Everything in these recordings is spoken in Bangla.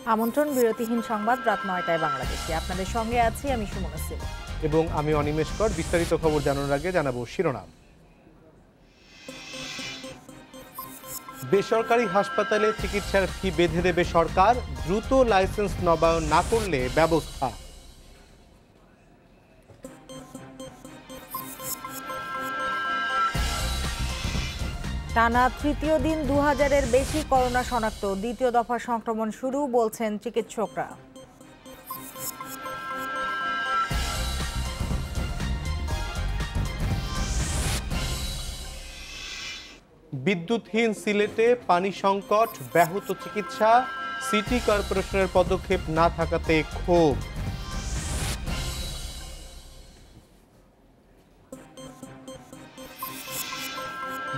আমন্ত্রণ বিরতিহীন সংবাদ রাত ৯টায় বাংলাদেশে। আপনাদের সঙ্গে আছি আমি সুমনা সিং এবং আমি অনিমেষ কর। বিস্তারিত খবর জানানোর আগে জানাবো শিরোনাম। বেসরকারি হাসপাতালে চিকিৎসার ফি বেঁধে দেবে সরকার, দ্রুত লাইসেন্স নবায়ন না করলে ব্যবস্থা। টানা তৃতীয় দিন ২০০০-এর বেশি করোনা শনাক্ত, দ্বিতীয় দফার সংক্রমণ শুরু বলছেন চিকিৎসকরা। বিদ্যুৎহীন সিলেটে পানি সংকট, ব্যাহত চিকিৎসা, সিটি কর্পোরেশনের পদক্ষেপ না থাকাতে ক্ষোভ।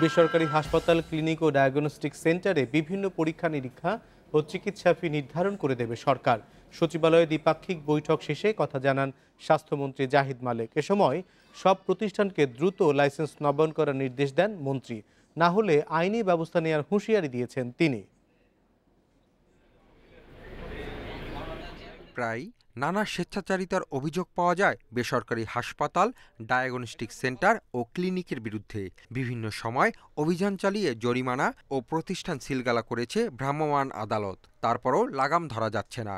বেসরকারি হাসপাতাল, ক্লিনিক ও ডায়াগনস্টিক সেন্টারে বিভিন্ন পরীক্ষা নিরীক্ষা ও চিকিৎসা ফি নির্ধারণ করে দেবে সরকার। সচিবালয়ে দ্বিপাক্ষিক বৈঠক শেষে কথা জানান স্বাস্থ্যমন্ত্রী জাহিদ মালেক। এ সময় সব প্রতিষ্ঠানকে দ্রুত লাইসেন্স নবায়ন করার নির্দেশ দেন মন্ত্রী, না হলে আইনি ব্যবস্থা নেওয়ার হুঁশিয়ারি দিয়েছেন তিনি। প্রায় নানা স্বেচ্ছাচারিতার অভিযোগ পাওয়া যায় বেসরকারি হাসপাতাল, ডায়াগনস্টিক সেন্টার ও ক্লিনিকের বিরুদ্ধে। বিভিন্ন সময় অভিযান চালিয়ে জরিমানা ও প্রতিষ্ঠান সিলগালা করেছে ভ্রাম্যমাণ আদালত, তারপরও লাগাম ধরা যাচ্ছে না।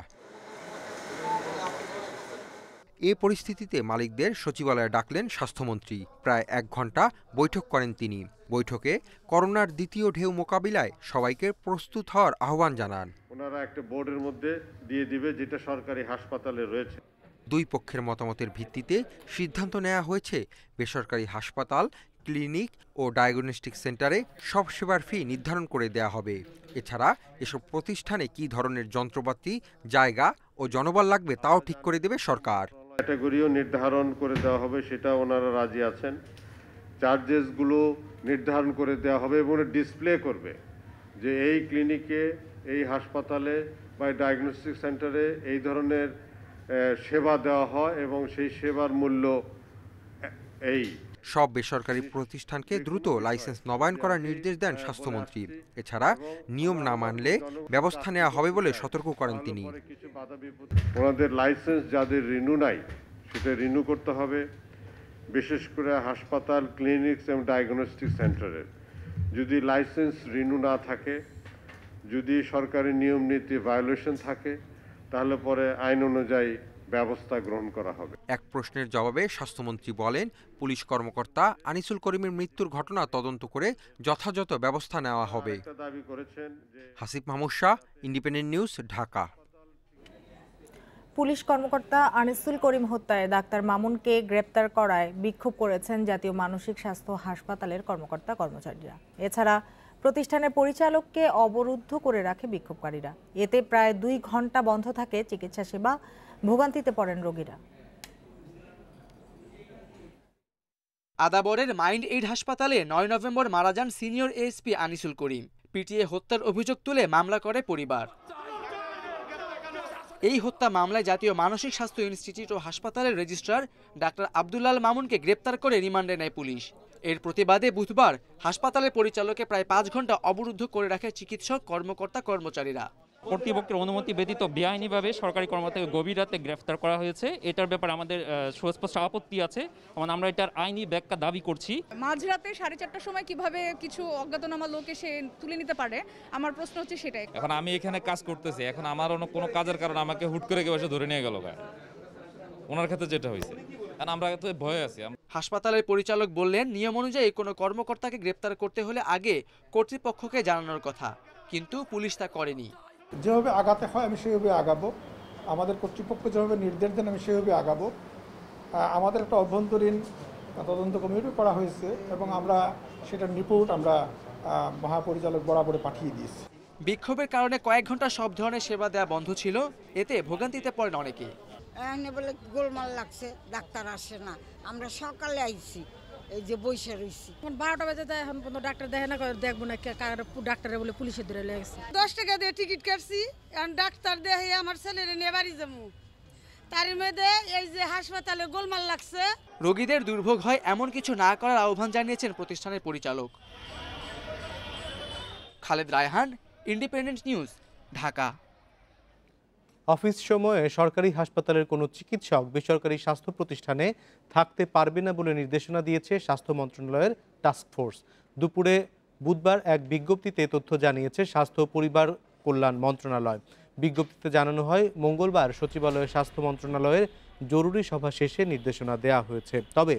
এ পরিস্থিতিতে মালিকদের সচিবালয়ে ডাকলেন স্বাস্থ্যমন্ত্রী। প্রায় ১ ঘন্টা বৈঠক করেন তিনি। বৈঠকে করোনার দ্বিতীয় ঢেউ মোকাবিলায় সবাইকে প্রস্তুত হওয়ার আহ্বান জানান। ওনারা একটা বোর্ডের মধ্যে দিয়ে দিবে যেটা সরকারি হাসপাতালে রয়েছে। দুই পক্ষের মতামতের ভিত্তিতে সিদ্ধান্ত নেওয়া হয়েছে বেসরকারি হাসপাতাল, ক্লিনিক ও ডায়াগনস্টিক সেন্টারে সব সেবার ফি নির্ধারণ করে দেয়া হবে। এছাড়া এসব প্রতিষ্ঠানে কী ধরনের যন্ত্রপাতি, জায়গা ও জনবল লাগবে তাও ঠিক করে দেবে সরকার। ক্যাটাগরিও নির্ধারণ করে দেওয়া হবে, সেটা ওনারা রাজি আছেন। চার্জেসগুলো নির্ধারণ করে দেওয়া হবে এবং ডিসপ্লে করবে যে এই ক্লিনিকে, এই হাসপাতালে বা ডায়াগনস্টিক সেন্টারে এই ধরনের সেবা দেওয়া হয় এবং সেই সেবার মূল্য এই। সব বেসরকারি প্রতিষ্ঠানকে দ্রুত লাইসেন্স নবায়ন করার নির্দেশ দেন স্বাস্থ্যমন্ত্রী। এছাড়া নিয়ম না মানলে ব্যবস্থা নেওয়া হবে বলে সতর্ক করেন তিনি। ওনাদের লাইসেন্স যাদের রিনিউ নাই সেটা রিনিউ করতে হবে। বিশেষ করে হাসপাতাল, ক্লিনিক এবং ডায়াগনস্টিক সেন্টারের যদি লাইসেন্স রিনিউ না থাকে, যদি সরকারি নিয়ম নীতি ভায়োলেশন থাকে, তাহলে পরে আইন অনুযায়ী ব্যবস্থা গ্রহণ করা হবে। এক প্রশ্নের জবাবে স্বাস্থ্যমন্ত্রী বলেন, পুলিশ কর্মকর্তা আনিসুল করিমের মৃত্যুর ঘটনা তদন্ত করে যথাযথ ব্যবস্থা নেওয়া হবে। Hasib Mahmud Shah, independent news, Dhaka. Police কর্মকর্তা আনিসুল করিম হত্যায় ডাক্তার মামুনকে গ্রেপ্তার করায় বিক্ষোভ করেছেন জাতীয় মানসিক স্বাস্থ্য হাসপাতালের কর্মকর্তা কর্মচারীরা। এছাড়া প্রতিষ্ঠানের পরিচালককে অবরুদ্ধ করে রাখে বিক্ষোভকারীরা। এতে প্রায় ২ ঘন্টা বন্ধ থাকে চিকিৎসা সেবা, ভোগান্তিতে পড়েন রোগীরা। আদাবরের মাইন্ড এইড হাসপাতালে ৯ নভেম্বর মারা যান সিনিয়র এএসপি আনিসুল করিম। পিটিএ হত্যার অভিযোগ তুলে মামলা করে পরিবার। এই হত্যা মামলায় জাতীয় মানসিক স্বাস্থ্য ইনস্টিটিউট ও হাসপাতালের রেজিস্ট্রার ডাক্তার আব্দুল্লাল মামুনকে গ্রেপ্তার করে রিমান্ডে নেয় পুলিশ। এর প্রতিবাদে বুধবার হাসপাতালের পরিচালককে প্রায় ৫ ঘন্টা অবরুদ্ধ করে রাখে চিকিৎসক, কর্মকর্তা, কর্মচারীরা। কর্তৃপক্ষের অনুমতি ব্যতীত বেআইনিভাবে সরকারি কর্মকর্তাকে গভীর রাতে গ্রেফতার করা হয়েছে। এটার ব্যাপারে আমাদের সুস্পষ্ট আপত্তি আছে এবং আমরা এটার আইনি ব্যাখ্যা দাবি করছি। মাঝরাতে 4:30টার সময় কিভাবে কিছু অজ্ঞাতনামা লোক এসে তুলে নিতে পারে, আমার প্রশ্ন হচ্ছে সেটাই। এখন আমি এখানে কাজ করতেছি, এখন আমার কোনো কাজের কারণে আমাকে হুট করে কেউ এসে ধরে নিয়ে গেল। ওনার ক্ষেত্রে যেটা হয়েছে, কারণ আমরা তো ভয়ে আছি। হাসপাতালের পরিচালক বললেন, নিয়ম অনুযায়ী কোনো কর্মকর্তাকে গ্রেপ্তার করতে হলে আগে কর্তৃপক্ষকে জানানোর কথা, কিন্তু পুলিশ তা করেনি। যেভাবে আগাতে হয় আমি সেভাবে আগাবো, আমাদের কর্তৃপক্ষ যেভাবে নির্দেশ দেন আমি সেভাবে আগাবো। আমাদের একটা অভ্যন্তরীণ তদন্ত কমিটি করা হয়েছে এবং আমরা সেটার রিপোর্ট আমরা মহাপরিচালক বরাবরে পাঠিয়ে দিয়েছি। বিক্ষোভের কারণে কয়েক ঘন্টা সব ধরনের সেবা দেওয়া বন্ধ ছিল। এতে ভোগান্তিতে পড়েন অনেকে। বলে গোলমাল লাগছে, ডাক্তার আসে না। আমরা সকালে আইছি, এই যে বৈশা রয়েছি। 12টা বাজে যায়, এখন কোনো ডাক্তার দেখে না, দেখবো না ডাক্তারে বলে পুলিশে ধরে লেগেছে। 10 টাকা দিয়ে টিকিট কাটছি, এখন ডাক্তার দেখে আমার ছেলেরে নিয়ে বাড়ি যাবো। তার মধ্যে এই যে হাসপাতালে গোলমাল লাগছে। রোগীদের দুর্ভোগ হয় এমন কিছু না করার আহ্বান জানিয়েছেন প্রতিষ্ঠানের পরিচালক। Khaled Raihan, independent news, Dhaka. Office সময়ে সরকারি হাসপাতালের কোনো চিকিৎসক বেসরকারি স্বাস্থ্য প্রতিষ্ঠানে থাকতে পারবে না বলে নির্দেশনা দিয়েছে স্বাস্থ্য মন্ত্রণালয়ের টাস্কফোর্স। দুপুরে বুধবার এক বিজ্ঞপ্তিতে তথ্য জানিয়েছে স্বাস্থ্য ও পরিবার কল্যাণ মন্ত্রণালয়। বিজ্ঞপ্তিতে জানানো হয়, মঙ্গলবার সচিবালয়ে স্বাস্থ্য মন্ত্রণালয়ের জরুরি সভা শেষে নির্দেশনা দেওয়া হয়েছে। তবে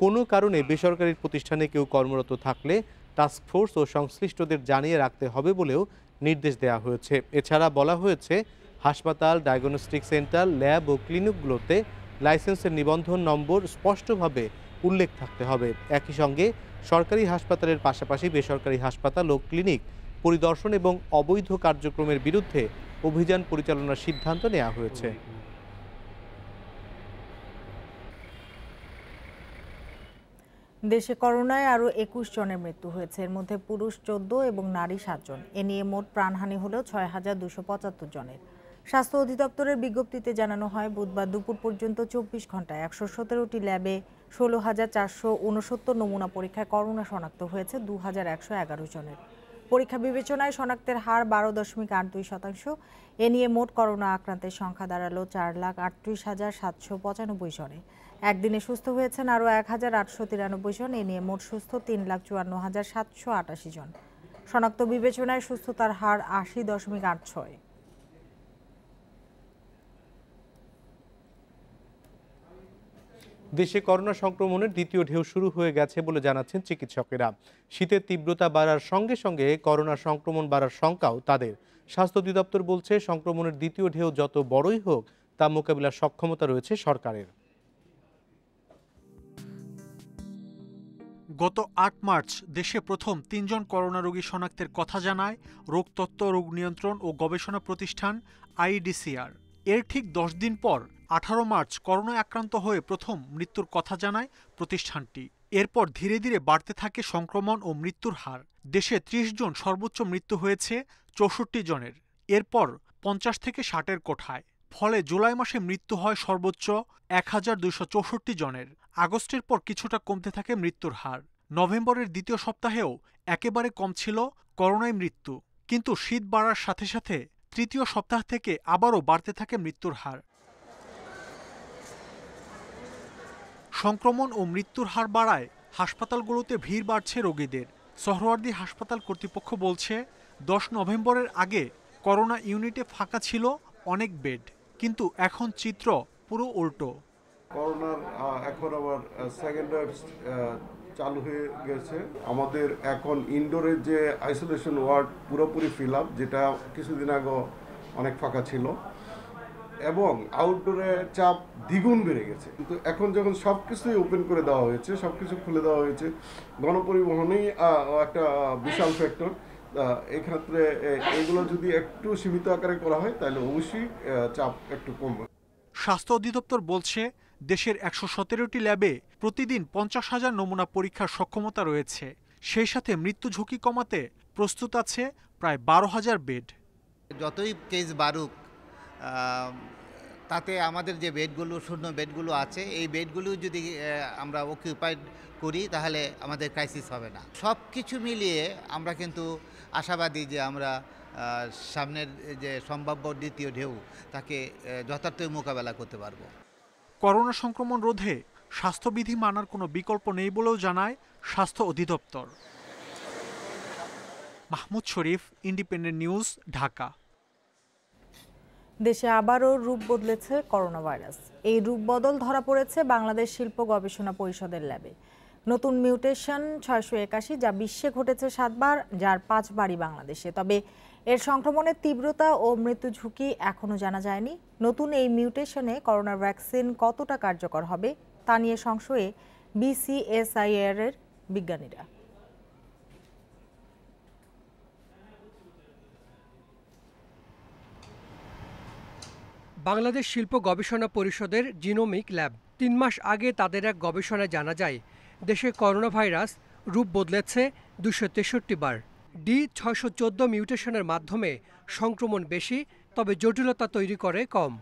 কোনো কারণে বেসরকারি প্রতিষ্ঠানে কেউ কর্মরত থাকলে টাস্কফোর্স ও সংশ্লিষ্টদের জানিয়ে রাখতে হবে বলেও নির্দেশ দেওয়া হয়েছে। এছাড়া বলা হয়েছে, হাসপাতাল, ডায়াগনস্টিক সেন্টার, ল্যাব ও ক্লিনিকগুলোতে লাইসেন্সের নিবন্ধন নম্বর স্পষ্টভাবে উল্লেখ থাকতে হবে। একই সঙ্গে সরকারি হাসপাতালের পাশাপাশি বেসরকারি হাসপাতাল ও ক্লিনিক পরিদর্শন এবং অবৈধ কার্যক্রমের বিরুদ্ধে অভিযান পরিচালনার সিদ্ধান্ত নেওয়া হয়েছে। দেশে করোনায় আরও 21 জনের মৃত্যু হয়েছে। এর মধ্যে পুরুষ 14 এবং নারী 7 জন। এ নিয়ে মোট প্রাণহানি হল 6,275 জনের। স্বাস্থ্য অধিদপ্তরের বিজ্ঞপ্তিতে জানানো হয়, বুধবার দুপুর পর্যন্ত 24 ঘন্টায় 117টি ল্যাবে 16,469 নমুনা পরীক্ষায় করোনা শনাক্ত হয়েছে 2,111 জনের। পরীক্ষা বিবেচনায় শনাক্তের হার 12.82%। এ নিয়ে মোট করোনা আক্রান্তের সংখ্যা দাঁড়ালো 4,38,795 জনে। একদিনে সুস্থ হয়েছেন আরও 1,893 জন। এ নিয়ে মোট সুস্থ 3,54,788 জন। শনাক্ত বিবেচনায় সুস্থতার হার 80.86। দেশে করোনা সংক্রমণের দ্বিতীয় ঢেউ শুরু হয়ে গেছে বলে জানাচ্ছেন চিকিৎসকেরা। শীতের তীব্রতা বাড়ার সঙ্গে সঙ্গে করোনা সংক্রমণ বাড়ার শঙ্কাও তাদের। স্বাস্থ্য অধিদপ্তর বলছে, সংক্রমণের দ্বিতীয় ঢেউ যত বড়ই হোক, তা মোকাবিলার সক্ষমতা রয়েছে সরকারের। গত 8 মার্চ দেশে প্রথম 3 জন করোনা রোগী শনাক্তের কথা জানায় রোগতত্ত্ব, রোগ নিয়ন্ত্রণ ও গবেষণা প্রতিষ্ঠান IDCR। এর ঠিক 10 দিন পর 18 মার্চ করোনায় আক্রান্ত হয়ে প্রথম মৃত্যুর কথা জানায় প্রতিষ্ঠানটি। এরপর ধীরে ধীরে বাড়তে থাকে সংক্রমণ ও মৃত্যুর হার। দেশে 30 জন সর্বোচ্চ মৃত্যু হয়েছে 64 জনের। এরপর 50 থেকে 60-এর কোঠায়। ফলে জুলাই মাসে মৃত্যু হয় সর্বোচ্চ 1,264 জনের। আগস্টের পর কিছুটা কমতে থাকে মৃত্যুর হার। নভেম্বরের দ্বিতীয় সপ্তাহেও একেবারে কম ছিল করোনায় মৃত্যু, কিন্তু শীত বাড়ার সাথে সাথে তৃতীয় সপ্তাহ থেকে আবারও বাড়তে থাকে মৃত্যুর হার। সংক্রমণ ও মৃত্যুর হার বাড়ায় হাসপাতালগুলোতে ভিড় বাড়ছে রোগীদের। সোহরাওয়ার্দী হাসপাতাল কর্তৃপক্ষ বলছে, 10 নভেম্বরের আগে করোনা ইউনিটে ফাঁকা ছিল অনেক বেড, কিন্তু এখন চিত্র পুরো উল্টো। করোনার এখন আবার সেকেন্ড ওয়েভ চালু হয়ে গেছে। আমাদের এখন ইনডোরের যে আইসোলেশন ওয়ার্ড পুরোপুরি ফিল আপ, যেটা কিছুদিন আগে অনেক ফাঁকা ছিল, এবং আউটডোরে চাপ দ্বিগুণ বেড়ে গেছে। কিন্তু এখন যখন সব কিছুই ওপেন করে দেওয়া হয়েছে, সব কিছু খুলে দেওয়া হয়েছে, গণপরিবহনেই একটা বিশাল ফ্যাক্টর। এক্ষেত্রে এগুলো যদি একটু সীমিত আকারে করা হয়, তাহলে অবশ্যই চাপ একটু কমবে। স্বাস্থ্য অধিদপ্তর বলছে, দেশের 117টি ল্যাবে প্রতিদিন 50,000 নমুনা পরীক্ষার সক্ষমতা রয়েছে। সেই সাথে মৃত্যু ঝুঁকি কমাতে প্রস্তুত আছে প্রায় 12,000 বেড। যতই কেস বাড়ুক, তাতে আমাদের যে বেডগুলো, শূন্য বেডগুলো আছে, এই বেডগুলো যদি আমরা অকিউপাইড করি, তাহলে আমাদের ক্রাইসিস হবে না। সব কিছু মিলিয়ে আমরা কিন্তু আশাবাদী যে আমরা সামনের যে সম্ভাব্য দ্বিতীয় ঢেউ, তাকে যথার্থ মোকাবেলা করতে পারব। করোনা সংক্রমণ রোধে স্বাস্থ্যবিধি মানার কোনো বিকল্প নেই বলেও জানায় স্বাস্থ্য অধিদপ্তর। মাহমুদ শরীফ, ইন্ডিপেন্ডেন্ট নিউজ, ঢাকা। দেশে আবারও রূপ বদলেছে করোনা ভাইরাস। এই রূপ বদল ধরা পড়েছে বাংলাদেশ শিল্প গবেষণা পরিষদের ল্যাবে। নতুন মিউটেশন 681, যা বিশ্বে ঘটেছে 7 বার, যার 5 বারই বাংলাদেশে। তবে এর সংক্রমণের তীব্রতা ও মৃত্যু ঝুঁকি এখনও জানা যায়নি। নতুন এই মিউটেশনে করোনার ভ্যাকসিন কতটা কার্যকর হবে, তা নিয়ে সংশয়ে BCSIR এর বিজ্ঞানীরা। বাংলাদেশ শিল্প গবেষণা পরিষদের জিনোমিক ল্যাব 3 মাস আগে তাদের এক গবেষণায় জানা যায়, দেশে করোনা ভাইরাস রূপ বদলেছে 263 বার। D614 মিউটেশনের মাধ্যমে সংক্রমণ বেশি, তবে জটিলতা তৈরি করে কম।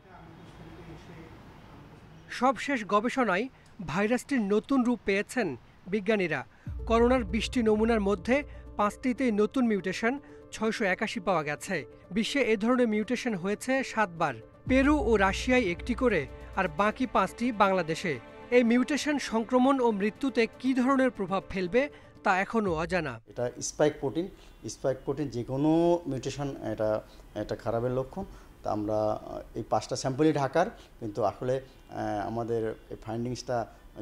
সবশেষ গবেষণায় ভাইরাসটির নতুন রূপ পেয়েছেন বিজ্ঞানীরা। করোনার 20টি নমুনার মধ্যে 5টিতেই নতুন মিউটেশন 681 পাওয়া গেছে। বিশ্বে এ ধরনের মিউটেশন হয়েছে 7 বার। পেরু ও রাশিয়ায় একটি করে আর বাকি 5টি বাংলাদেশে। এই মিউটেশন সংক্রমণ ও মৃত্যুতে কী ধরনের প্রভাব ফেলবে তা এখনও অজানা। এটা স্পাইক প্রোটিন যে কোনো মিউটেশন এটা খারাপের লক্ষণ। তা আমরা এই 5টা স্যাম্পলই ঢাকার, কিন্তু আসলে আমাদের এই ফাইন্ডিংসটা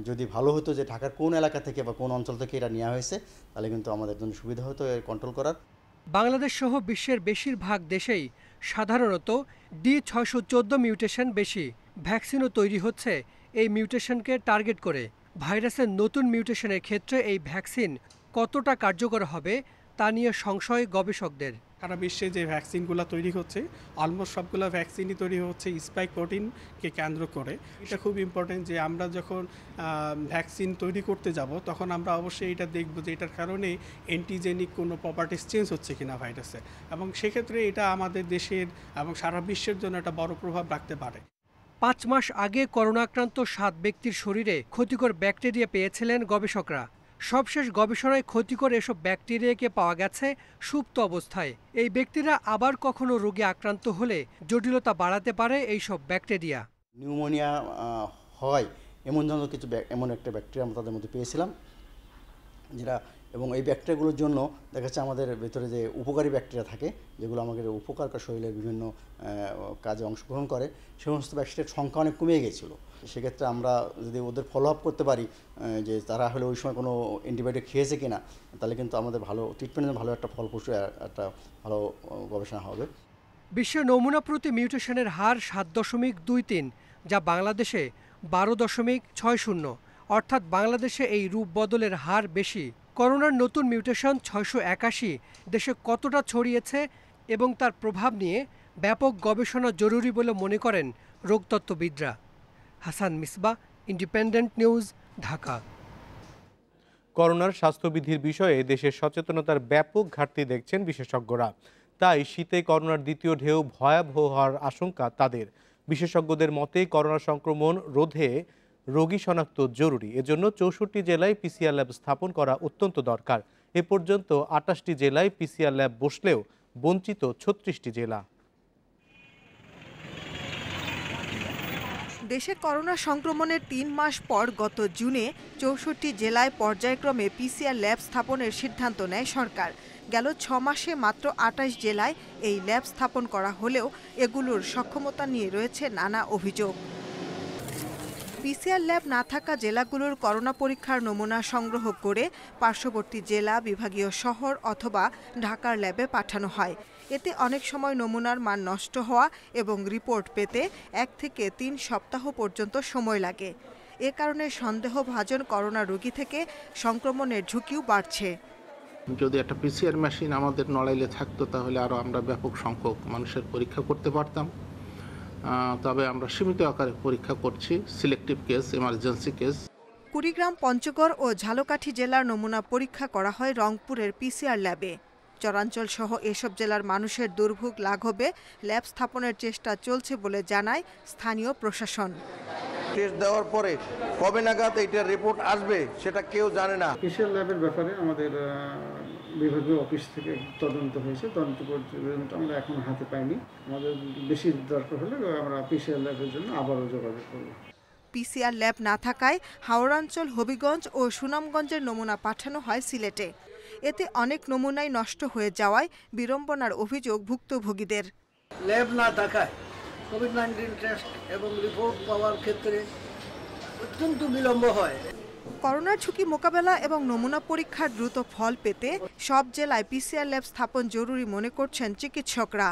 যদি ভালো হতো যে ঢাকার কোন এলাকা থেকে বা কোন অঞ্চল থেকে এটা নেওয়া হয়েছে, তাহলে কিন্তু আমাদের জন্য সুবিধা হতো এর কন্ট্রোল করার। বাংলাদেশ সহ বিশ্বের বেশিরভাগ দেশেই সাধারণত D614 মিউটেশন বেশি। ভ্যাকসিনও তৈরি হচ্ছে এই মিউটেশনকে টার্গেট করে। ভাইরাসের নতুন মিউটেশনের ক্ষেত্রে এই ভ্যাকসিন কতটা কার্যকর হবে তা নিয়ে সংশয় গবেষকদের। সারা বিশ্বে যে ভ্যাকসিনগুলো তৈরি হচ্ছে, অলমোস্ট সবগুলো ভ্যাকসিনই তৈরি হচ্ছে স্পাইক প্রোটিনকে কেন্দ্র করে। এটা খুব ইম্পর্টেন্ট যে আমরা যখন ভ্যাকসিন তৈরি করতে যাব, তখন আমরা অবশ্যই এটা দেখব যে এটার কারণে অ্যান্টিজেনিক কোনো প্রপার্টিস চেঞ্জ হচ্ছে কিনা ভাইরাসের, এবং সেক্ষেত্রে এটা আমাদের দেশের এবং সারা বিশ্বের জন্য একটা বড় প্রভাব রাখতে পারে। 5 মাস আগে করোনাক্রান্ত 7 ব্যক্তির শরীরে ক্ষতিকর ব্যাকটেরিয়া পেয়েছিলেন গবেষকরা। সবশেষ গবেষণায় ক্ষতিকর এসব ব্যাকটেরিয়াকে পাওয়া গেছে সুপ্ত অবস্থায়। এই ব্যক্তিরা আবার কখনো রোগে আক্রান্ত হলে জটিলতা বাড়াতে পারে এইসব ব্যাকটেরিয়া। নিউমোনিয়া হয় এমন একটা ব্যাকটেরিয়া আমরা তাদের মধ্যে পেয়েছিলাম, যেটা এবং এই ব্যাকটেরিয়াগুলোর জন্য দেখা যাচ্ছে আমাদের ভেতরে যে উপকারী ব্যাকটেরিয়া থাকে, যেগুলো আমাদের উপকার শরীরের বিভিন্ন কাজে অংশগ্রহণ করে, সেই সমস্ত ব্যাকটেরিয়ার সংখ্যা অনেক কমে গিয়েছিল। সেক্ষেত্রে আমরা যদি ওদের ফলো আপ করতে পারি যে তারা হলে ওই সময় কোনো অ্যান্টিবায়োটিক খেয়েছে কিনা, তাহলে কিন্তু আমাদের ভালো ট্রিটমেন্টের ভালো একটা ফলপ্রসূ একটা ভালো গবেষণা হবে। বিশ্বে নমুনা প্রতি মিউটেশনের হার 7.23, যা বাংলাদেশে 12.60। অর্থাৎ বাংলাদেশে এই রূপ বদলের হার বেশি। করোনার নতুন মিউটেশন 681 দেশে কতটা ছড়িয়েছে এবং তার প্রভাব নিয়ে ব্যাপক গবেষণা জরুরি বলে মনে করেন রোগতত্ত্ববিদরা। Hasan Misbah, independent news, Dhaka. করোনার স্বাস্থ্যবিধির বিষয়ে দেশের সচেতনতার ব্যাপক ঘাটতি দেখছেন বিশেষজ্ঞরা। তাই শীতে করোনার দ্বিতীয় ঢেউ ভয়াবহ হওয়ার আশঙ্কা তাদের। বিশেষজ্ঞদের মতে করোনা সংক্রমণ রোধে রোগী শনাক্ত জরুরি। এজন্য 64 জেলায় পিসিআর ল্যাব স্থাপন করা অত্যন্ত দরকার। এ পর্যন্ত 28টি জেলায় পিসিআর ল্যাব বসলেও বঞ্চিত 36টি জেলা। দেশে করোনা সংক্রমণের 3 মাস পর গত জুনে 64 জেলায় পর্যায়ক্রমে পিসিআর ল্যাব স্থাপনের সিদ্ধান্ত নেয় সরকার। গেল 6 মাসে মাত্র 28 জেলায় এই ল্যাব স্থাপন করা হলেও এগুলোর সক্ষমতা নিয়ে রয়েছে নানা অভিযোগ। পিসিআর ল্যাব না থাকা জেলাগুলোর করোনা পরীক্ষার নমুনা সংগ্রহ করে পার্শ্ববর্তী জেলা, বিভাগীয় শহর অথবা ঢাকার ল্যাবে পাঠানো হয়। এতে অনেক সময় নমুনার মান নষ্ট হওয়া এবং রিপোর্ট পেতে 1 থেকে 3 সপ্তাহ পর্যন্ত সময় লাগে। এ কারণে সন্দেহভাজন করোনা রোগী থেকে সংক্রমণের ঝুঁকিও বাড়ছে। যদি একটা পিসিআর মেশিন আমাদের নড়াইলে থাকতো, তাহলে আরও আমরা ব্যাপক সংখ্যক মানুষের পরীক্ষা করতে পারতাম। তবে আমরা সীমিত আকারে পরীক্ষা করছি, selective case, emergency case. Kurigram, Panchagarh ও ঝালকাঠি জেলার নমুনা পরীক্ষা করা হয় রংপুরের পিসিআর ল্যাবে। চরাঞ্চল সহ এসব জেলার মানুষের দুর্ভোগ লাঘবে ল্যাব স্থাপনের চেষ্টা চলছে বলে জানায় স্থানীয় প্রশাসন। টেস্ট দেওয়ার পরে কবে নাগাদ এইটার রিপোর্ট আসবে সেটা কেউ জানে না। পিসিআর ল্যাবের ব্যাপারে আমাদের বিভাগীয় অফিস থেকে তদন্ত হয়েছে, তদন্ত পর্যন্ত আমরা এখন হাতে পাইনি। আমাদের বেশি দরকার হলে আমরা পিসিআর ল্যাবের জন্য আবারও যোগাযোগ করব। পিসিআর ল্যাব না থাকায় হাওড়াঞ্চল, হবিগঞ্জ ও সুনামগঞ্জের নমুনা পাঠানো হয় সিলেটে। এতে অনেক নমুনাই নষ্ট হয়ে যাওয়ায় বিড়ম্বনার অভিযোগ ভুক্তভোগীদের। ল্যাব না থাকায় কোভিড-19 টেস্ট এবং রিপোর্ট পাওয়ার ক্ষেত্রে অত্যন্ত বিলম্ব হয়। করোনার ঝুঁকি মোকাবেলা এবং নমুনা পরীক্ষার দ্রুত ফল পেতে সব জেলায় পিসিআর ল্যাব স্থাপন জরুরি মনে করছেন চিকিৎসকরা।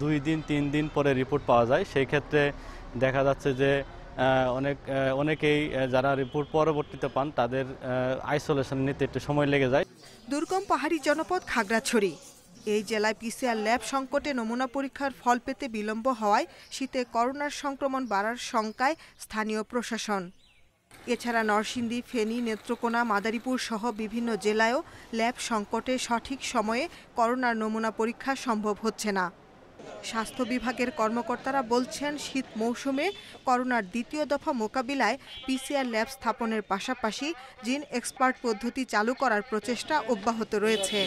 2 দিন 3 দিন পরে রিপোর্ট পাওয়া যায়, সেই ক্ষেত্রে দেখা যাচ্ছে যে অনেকেই যারা রিপোর্ট পরবর্তীতে পান তাদের আইসোলেশন নিতে একটু সময় লেগে যায়। দুর্গম পাহাড়ি জনপদ খাগড়াছড়ি। এই জেলায় পিসিআর ল্যাব সংকটে নমুনা পরীক্ষার ফল পেতে বিলম্ব হওয়ায় শীতে করোনার সংক্রমণ বাড়ার শঙ্কায় স্থানীয় প্রশাসন। এছাড়া নরসিংদী, ফেনী, নেত্রকোনা, মাদারীপুর সহ বিভিন্ন জেলায়ও ল্যাব সংকটে সঠিক সময়ে করোনার নমুনা পরীক্ষা সম্ভব হচ্ছে না। স্বাস্থ্য বিভাগের কর্মকর্তারা বলছেন, শীত মৌসুমে করোনার দ্বিতীয় দফা মোকাবিলায় পিসিআর ল্যাব স্থাপনের পাশাপাশি জিন এক্সপার্ট পদ্ধতি চালু করার প্রচেষ্টা অব্যাহত রয়েছে।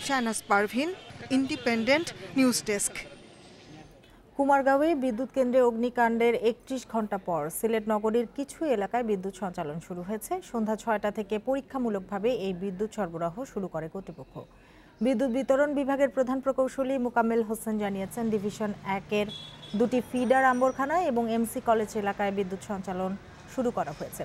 Shahnaz Parvin, independent news desk. কুমারগাঁওয়ে বিদ্যুৎ কেন্দ্রে অগ্নিকাণ্ডের ৩১ ঘন্টা পর সিলেট নগরীর কিছু এলাকায় বিদ্যুৎ সঞ্চালন শুরু হয়েছে। সন্ধ্যা ৬টা থেকে পরীক্ষামূলকভাবে এই বিদ্যুৎ সরবরাহ শুরু করে কর্তৃপক্ষ। বিদ্যুৎ বিতরণ বিভাগের প্রধান প্রকৌশলী মোকাম্মেল হোসেন জানিয়েছেন, ডিভিশন ১-এর ২টি ফিডার আম্বরখানা এবং এমসি কলেজ এলাকায় বিদ্যুৎ সঞ্চালন শুরু করা হয়েছে।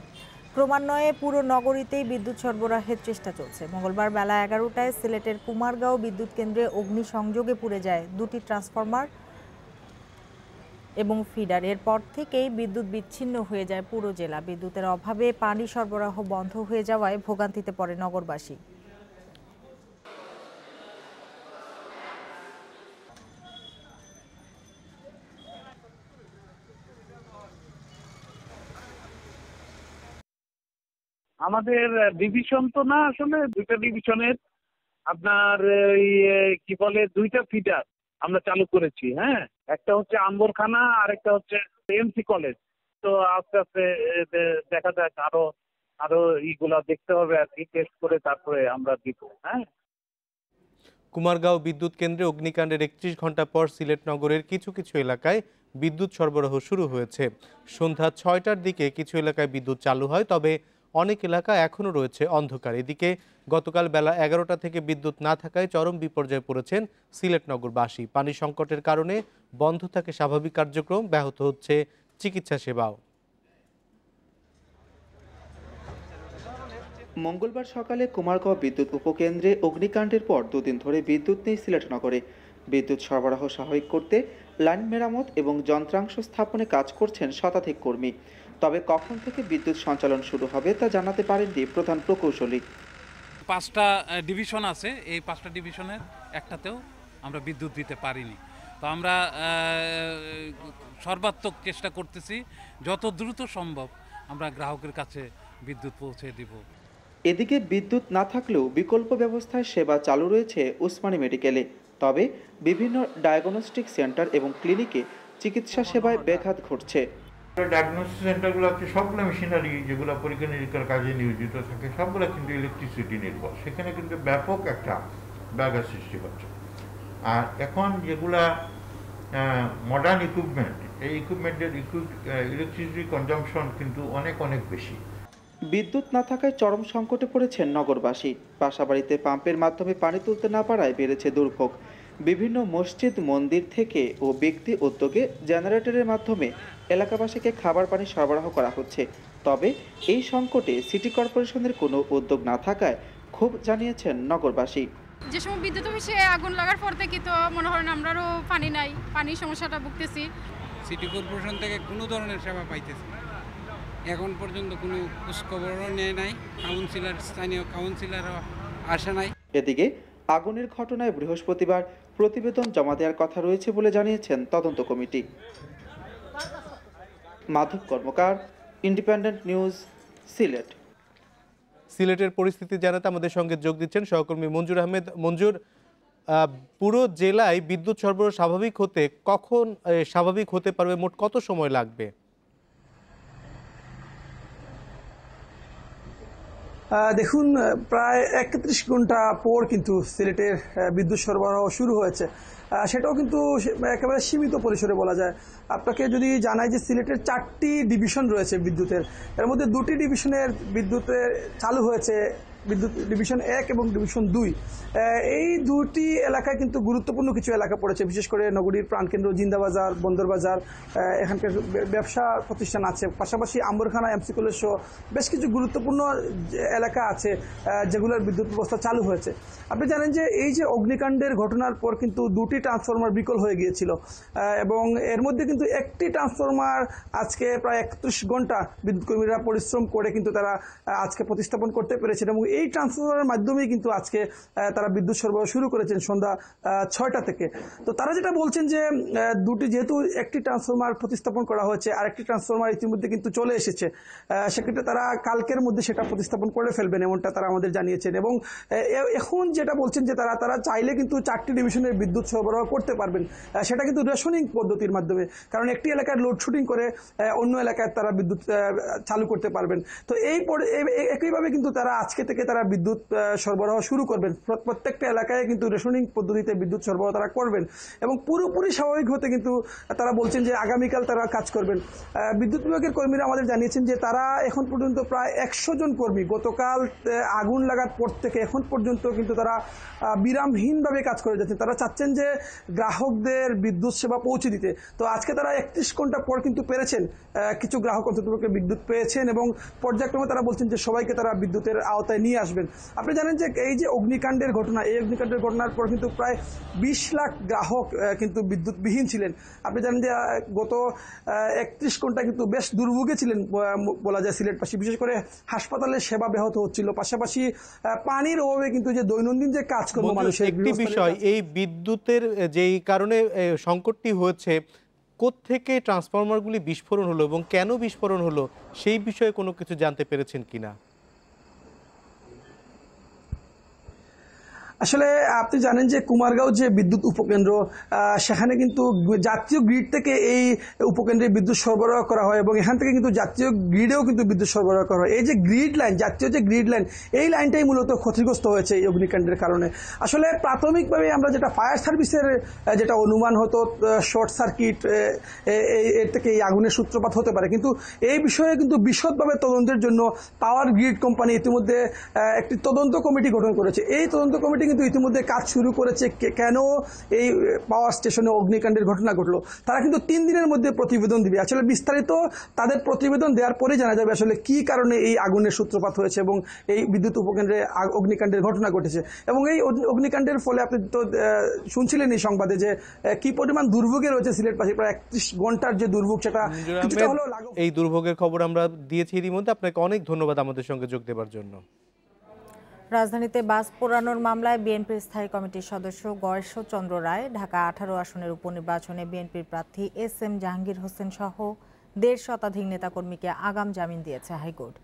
ক্রমান্বয়ে পুরো নগরীতেই বিদ্যুৎ সরবরাহের চেষ্টা চলছে। মঙ্গলবার বেলা ১১টায় সিলেটের কুমারগাঁও বিদ্যুৎ কেন্দ্রে অগ্নিসংযোগে পুড়ে যায় ২টি ট্রান্সফরমার এবং ফিডার। এরপর থেকেই বিদ্যুৎ বিচ্ছিন্ন হয়ে যায় পুরো জেলা। বিদ্যুতের অভাবে পানি সরবরাহ বন্ধ হয়ে যাওয়ায় ভোগান্তিতে পড়ে নগরবাসী। আমাদের ডিভিশন তো না, আসলে দুইটা ডিভিশনের আপনার কি বলে 2টা ফিডার আমরা চালু করেছি। হ্যাঁ, একটা হচ্ছে আম্বরখানা আর একটা হচ্ছে এমসি কলেজ। তো আস্তে আস্তে দেখা যাক, আরো এইগুলা দেখতে হবে আর কি, টেস্ট করে তারপরে আমরা দিব। হ্যাঁ, কুমারগাঁও বিদ্যুৎ কেন্দ্রে অগ্নিকাণ্ডের ৩১ ঘন্টা পর সিলেট নগরের কিছু কিছু এলাকায় বিদ্যুৎ সরবরাহ শুরু হয়েছে। সন্ধ্যা ৬টার দিকে কিছু এলাকায় বিদ্যুৎ চালু হয়, তবে অনেক এলাকা এখনও রয়েছে অন্ধকার। এদিকে গতকাল বেলা ১১টা থেকে বিদ্যুৎ না থাকায় চরম বিপর্যয়ে পড়েছেন সিলেট নগরবাসী। পানি সংকটের কারণে বন্ধ থাকে স্বাভাবিক কার্যক্রম, ব্যাহত হচ্ছে চিকিৎসা সেবাও। মঙ্গলবার সকালে কুমারগাঁও বিদ্যুৎ উপকেন্দ্রে অগ্নিকাণ্ডের পর দুদিন ধরে বিদ্যুৎ নেই সিলেট নগরে। বিদ্যুৎ সরবরাহ স্বাভাবিক করতে লাইন মেরামত এবং যন্ত্রাংশ স্থাপনে কাজ করছেন শতাধিক কর্মী। তবে কখন থেকে বিদ্যুৎ সঞ্চালন শুরু হবে তা জানাতে পারেননি প্রধান প্রকৌশলী। 5টা ডিভিশন আছে, এই 5টা ডিভিশনের একটাতেও আমরা বিদ্যুৎ দিতে পারিনি। তো আমরা সর্বাত্মক চেষ্টা করতেছি যত দ্রুত সম্ভব আমরা গ্রাহকের কাছে বিদ্যুৎ পৌঁছে দিব। এদিকে বিদ্যুৎ না থাকলেও বিকল্প ব্যবস্থায় সেবা চালু রয়েছে উসমানী মেডিকেলে। তবে বিভিন্ন ডায়াগনস্টিক সেন্টার এবং ক্লিনিকে চিকিৎসা সেবায় ব্যাঘাত ঘটছে। ডায়াগনস্টিক সেন্টারগুলোতে সবগুলো মেশিনারি যেগুলো পরীক্ষা নিরীক্ষার কাজে নিয়োজিত থাকে সবগুলো কিন্তু ইলেকট্রিসিটি নির্ভর, সেখানে কিন্তু ব্যাপক একটা ব্যাঘাত সৃষ্টি হচ্ছে। আর এখন যেগুলা মডার্ন ইকুইপমেন্ট, এই ইকুইপমেন্টের ইলেকট্রিসিটি কনজাম্পশন কিন্তু অনেক অনেক বেশি। বিদ্যুৎ না থাকায় চরম সংকটে পড়েছেন নগরবাসী। বাসাবাড়িতে পাম্পের মাধ্যমে পানি তুলতে না পারায় বেড়েছে দুর্ভোগ। বিভিন্ন মসজিদ, মন্দির থেকে ও ব্যক্তি উদ্যোগে জেনারেটরের মাধ্যমে এলাকাবাসীকে খাবার পানি সরবরাহ করা হচ্ছে। তবে এই সংকটে সিটি কর্পোরেশনের কোনো উদ্যোগ না থাকায় ক্ষোভ জানিয়েছেন নগরবাসী। যে সময় বিদ্যুৎ অফিসে আগুন লাগার পর থেকে তো মনে হয় আমরাও পানি নাই, পানির সমস্যাটা ভুগতেছি। সিটি কর্পোরেশন থেকে কোনো ধরনের সেবা পাইতেছি, এখন পর্যন্ত কোনো খোঁজখবরও নেয় নাই, স্থানীয় কাউন্সিলরও আসে নাই। এদিকে আগুনের ঘটনায় বৃহস্পতিবার প্রতিবেদন জমা দেওয়ার কথা রয়েছে বলে জানিয়েছেন তদন্ত কমিটি। মাধব কর্মকার, ইন্ডিপেন্ডেন্ট নিউজ, সিলেট। সিলেটের পরিস্থিতি জানাতে আমাদের সঙ্গে যোগ দিচ্ছেন সহকর্মী মঞ্জুর আহমেদ। মঞ্জুর, পুরো জেলায় বিদ্যুৎ সরবরাহ স্বাভাবিক হতে কখন স্বাভাবিক হতে পারবে, মোট কত সময় লাগবে? দেখুন, প্রায় ৩১ ঘন্টা পর কিন্তু সিলেটের বিদ্যুৎ সরবরাহ শুরু হয়েছে। সেটাও কিন্তু একেবারে সীমিত পরিসরে বলা যায়। আপনাকে যদি জানাই যে সিলেটের 4টি ডিভিশন রয়েছে বিদ্যুতের, এর মধ্যে 2টি ডিভিশনের বিদ্যুতের চালু হয়েছে, বিদ্যুৎ ডিভিশন 1 এবং ডিভিশন 2। এই 2টি এলাকায় কিন্তু গুরুত্বপূর্ণ কিছু এলাকা পড়েছে, বিশেষ করে নগরীর প্রাণকেন্দ্র জিন্দাবাজার, বন্দরবাজার, এখানকার ব্যবসা প্রতিষ্ঠান আছে, পাশাপাশি আম্বরখানা, এমসি কলেজ সহ বেশ কিছু গুরুত্বপূর্ণ এলাকা আছে যেগুলোর বিদ্যুৎ ব্যবস্থা চালু হয়েছে। আপনি জানেন যে এই যে অগ্নিকাণ্ডের ঘটনার পর কিন্তু 2টি ট্রান্সফরমার বিকল হয়ে গিয়েছিল এবং এর মধ্যে কিন্তু একটি ট্রান্সফরমার আজকে প্রায় 31 ঘন্টা বিদ্যুৎ কর্মীরা পরিশ্রম করে কিন্তু তারা আজকে প্রতিস্থাপন করতে পেরেছেন এবং এই ট্রান্সফরমারের মাধ্যমেই কিন্তু আজকে তারা বিদ্যুৎ সরবরাহ শুরু করেছেন সন্ধ্যা 6টা থেকে। তো তারা যেটা বলছেন যে যেহেতু একটি ট্রান্সফরমার প্রতিস্থাপন করা হয়েছে আর একটি ট্রান্সফরমার ইতিমধ্যে কিন্তু চলে এসেছে, সেক্ষেত্রে তারা কালকের মধ্যে সেটা প্রতিস্থাপন করে ফেলবেন এমনটা তারা আমাদের জানিয়েছেন। এবং এখন যেটা বলছেন যে তারা চাইলে কিন্তু 4টি ডিভিশনের বিদ্যুৎ সরবরাহ করতে পারবেন, সেটা কিন্তু রেশনিং পদ্ধতির মাধ্যমে, কারণ একটি এলাকায় লোডশেডিং করে অন্য এলাকায় তারা বিদ্যুৎ চালু করতে পারবেন। তো একইভাবে কিন্তু তারা আজকে থেকে তারা বিদ্যুৎ সরবরাহ শুরু করবেন। প্রত্যেকটা এলাকায় কিন্তু রেশনিং পদ্ধতিতে বিদ্যুৎ সরবরাহ তারা করবেন এবং পুরোপুরি স্বাভাবিক হতে কিন্তু তারা বলছেন যে আগামীকাল তারা কাজ করবেন। বিদ্যুৎ বিভাগের কর্মীরা আমাদের জানিয়েছেন যে তারা এখন পর্যন্ত প্রায় 100 জন কর্মী গতকাল আগুন লাগার পর থেকে এখন পর্যন্ত কিন্তু তারা বিরামহীনভাবে কাজ করে যাচ্ছেন। তারা চাচ্ছেন যে গ্রাহকদের বিদ্যুৎ সেবা পৌঁছে দিতে। তো আজকে তারা 31 ঘন্টা পর কিন্তু পেরেছেন, কিছু গ্রাহক অন্ততপক্ষে বিদ্যুৎ পেয়েছেন এবং পর্যায়ক্রমে তারা বলছেন যে সবাইকে তারা বিদ্যুতের আওতায় নিয়ে আসবেন। আপনি জানেন যে এই যে অগ্নিকাণ্ডের ঘটনা, এই অগ্নিকাণ্ডের ঘটনার পর কিন্তু প্রায় 20 লাখ গ্রাহক কিন্তু বিদ্যুৎবিহীন ছিলেন। আপনি জানেন যে গত 31 ঘন্টা কিন্তু বেশ দুর্ভোগে ছিলেন বলা যায় সিলেটবাসী, বিশেষ করে হাসপাতালের সেবা ব্যাহত হচ্ছিল, পাশাপাশি পানির অভাবে কিন্তু যে দৈনন্দিন যে কাজকর্ম মানুষের। একটি বিষয়, এই বিদ্যুতের যেই কারণে সংকটটি হয়েছে, কোত্থেকে ট্রান্সফরমারগুলি বিস্ফোরণ হলো এবং কেন বিস্ফোরণ হলো সেই বিষয়ে কোনো কিছু জানতে পেরেছেন কিনা? আসলে আপনি জানেন যে কুমারগাঁও যে বিদ্যুৎ উপকেন্দ্র, সেখানে কিন্তু জাতীয় গ্রিড থেকে এই উপকেন্দ্রে বিদ্যুৎ সরবরাহ করা হয় এবং এখান থেকে কিন্তু জাতীয় গ্রিডেও কিন্তু বিদ্যুৎ সরবরাহ করা হয়। এই যে গ্রিড লাইন, জাতীয় যে গ্রিড লাইন, এই লাইনটাই মূলত ক্ষতিগ্রস্ত হয়েছে এই অগ্নিকাণ্ডের কারণে। আসলে প্রাথমিকভাবে আমরা যেটা ফায়ার সার্ভিসের যেটা অনুমান হতো শর্ট সার্কিট এর থেকে এই আগুনের সূত্রপাত হতে পারে, কিন্তু এই বিষয়ে কিন্তু বিশদভাবে তদন্তের জন্য পাওয়ার গ্রিড কোম্পানি ইতিমধ্যে একটি তদন্ত কমিটি গঠন করেছে। এই তদন্ত কমিটি কিন্তু ইতিমধ্যে কাজ শুরু করেছে কেন এই পাওয়ার স্টেশনে অগ্নিকাণ্ডের ঘটনা ঘটলো। তারা কিন্তু 3 দিনের মধ্যে প্রতিবেদন দিবে। আসলে বিস্তারিত তাদের প্রতিবেদন দেওয়ার পরে জানা যাবে আসলে কি কারণে এই আগুনের সূত্রপাত হয়েছে এবং এই বিদ্যুৎ উপকেন্দ্রে অগ্নিকাণ্ডের ঘটনা ঘটেছে। এবং এই অগ্নিকাণ্ডের ফলে আপনি তো শুনছিলেন এই সংবাদে যে কি পরিমাণ দুর্ভোগে রয়েছে সিলেটবাসী। প্রায় 31 ঘন্টার যে দুর্ভোগ, সেটা কিছুটা হলেও লাঘব। এই দুর্ভোগের খবর আমরা দিয়েছি এরই মধ্যে। আপনাকে অনেক ধন্যবাদ আমাদের সঙ্গে যোগ দেওয়ার জন্য। রাজধানীতে বাস পোড়ানোর মামলায় বিএনপির স্থায়ী কমিটির সদস্য গয়েশ্বরচন্দ্র রায়, ঢাকা 18 আসনের উপনির্বাচনে বিএনপির প্রার্থী SM জাহাঙ্গীর হোসেন সহ 1.5 শতাধিক নেতাকর্মীকে আগাম জামিন দিয়েছে হাইকোর্ট।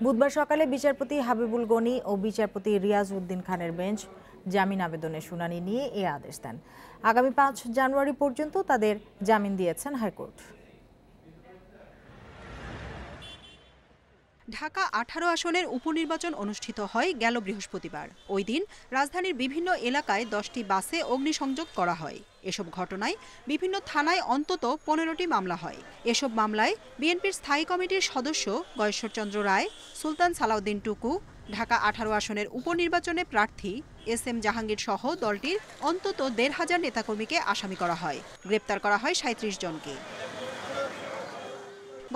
বুধবার সকালে বিচারপতি হাবিবুল গনি ও বিচারপতি রিয়াজ উদ্দিন খানের বেঞ্চ জামিন আবেদনের শুনানি নিয়ে এই আদেশ দেন। আগামী 5 জানুয়ারি পর্যন্ত তাদের জামিন দিয়েছেন হাইকোর্ট। ঢাকা 18 আসনের উপনির্বাচন অনুষ্ঠিত হয় গেল বৃহস্পতিবার। ওই দিন রাজধানীর বিভিন্ন এলাকায় 10টি বাসে অগ্নিসংযোগ করা হয়। এসব ঘটনায় বিভিন্ন থানায় অন্তত 15টি মামলা হয়। এসব মামলায় বিএনপির স্থায়ী কমিটির সদস্য গয়েশ্বরচন্দ্র রায়, সুলতান সালাউদ্দিন টুকু, ঢাকা 18 আসনের উপনির্বাচনে প্রার্থী SM জাহাঙ্গীর সহ দলটির অন্তত 1,500 নেতাকর্মীকে আসামি করা হয়। গ্রেপ্তার করা হয় 37 জনকে।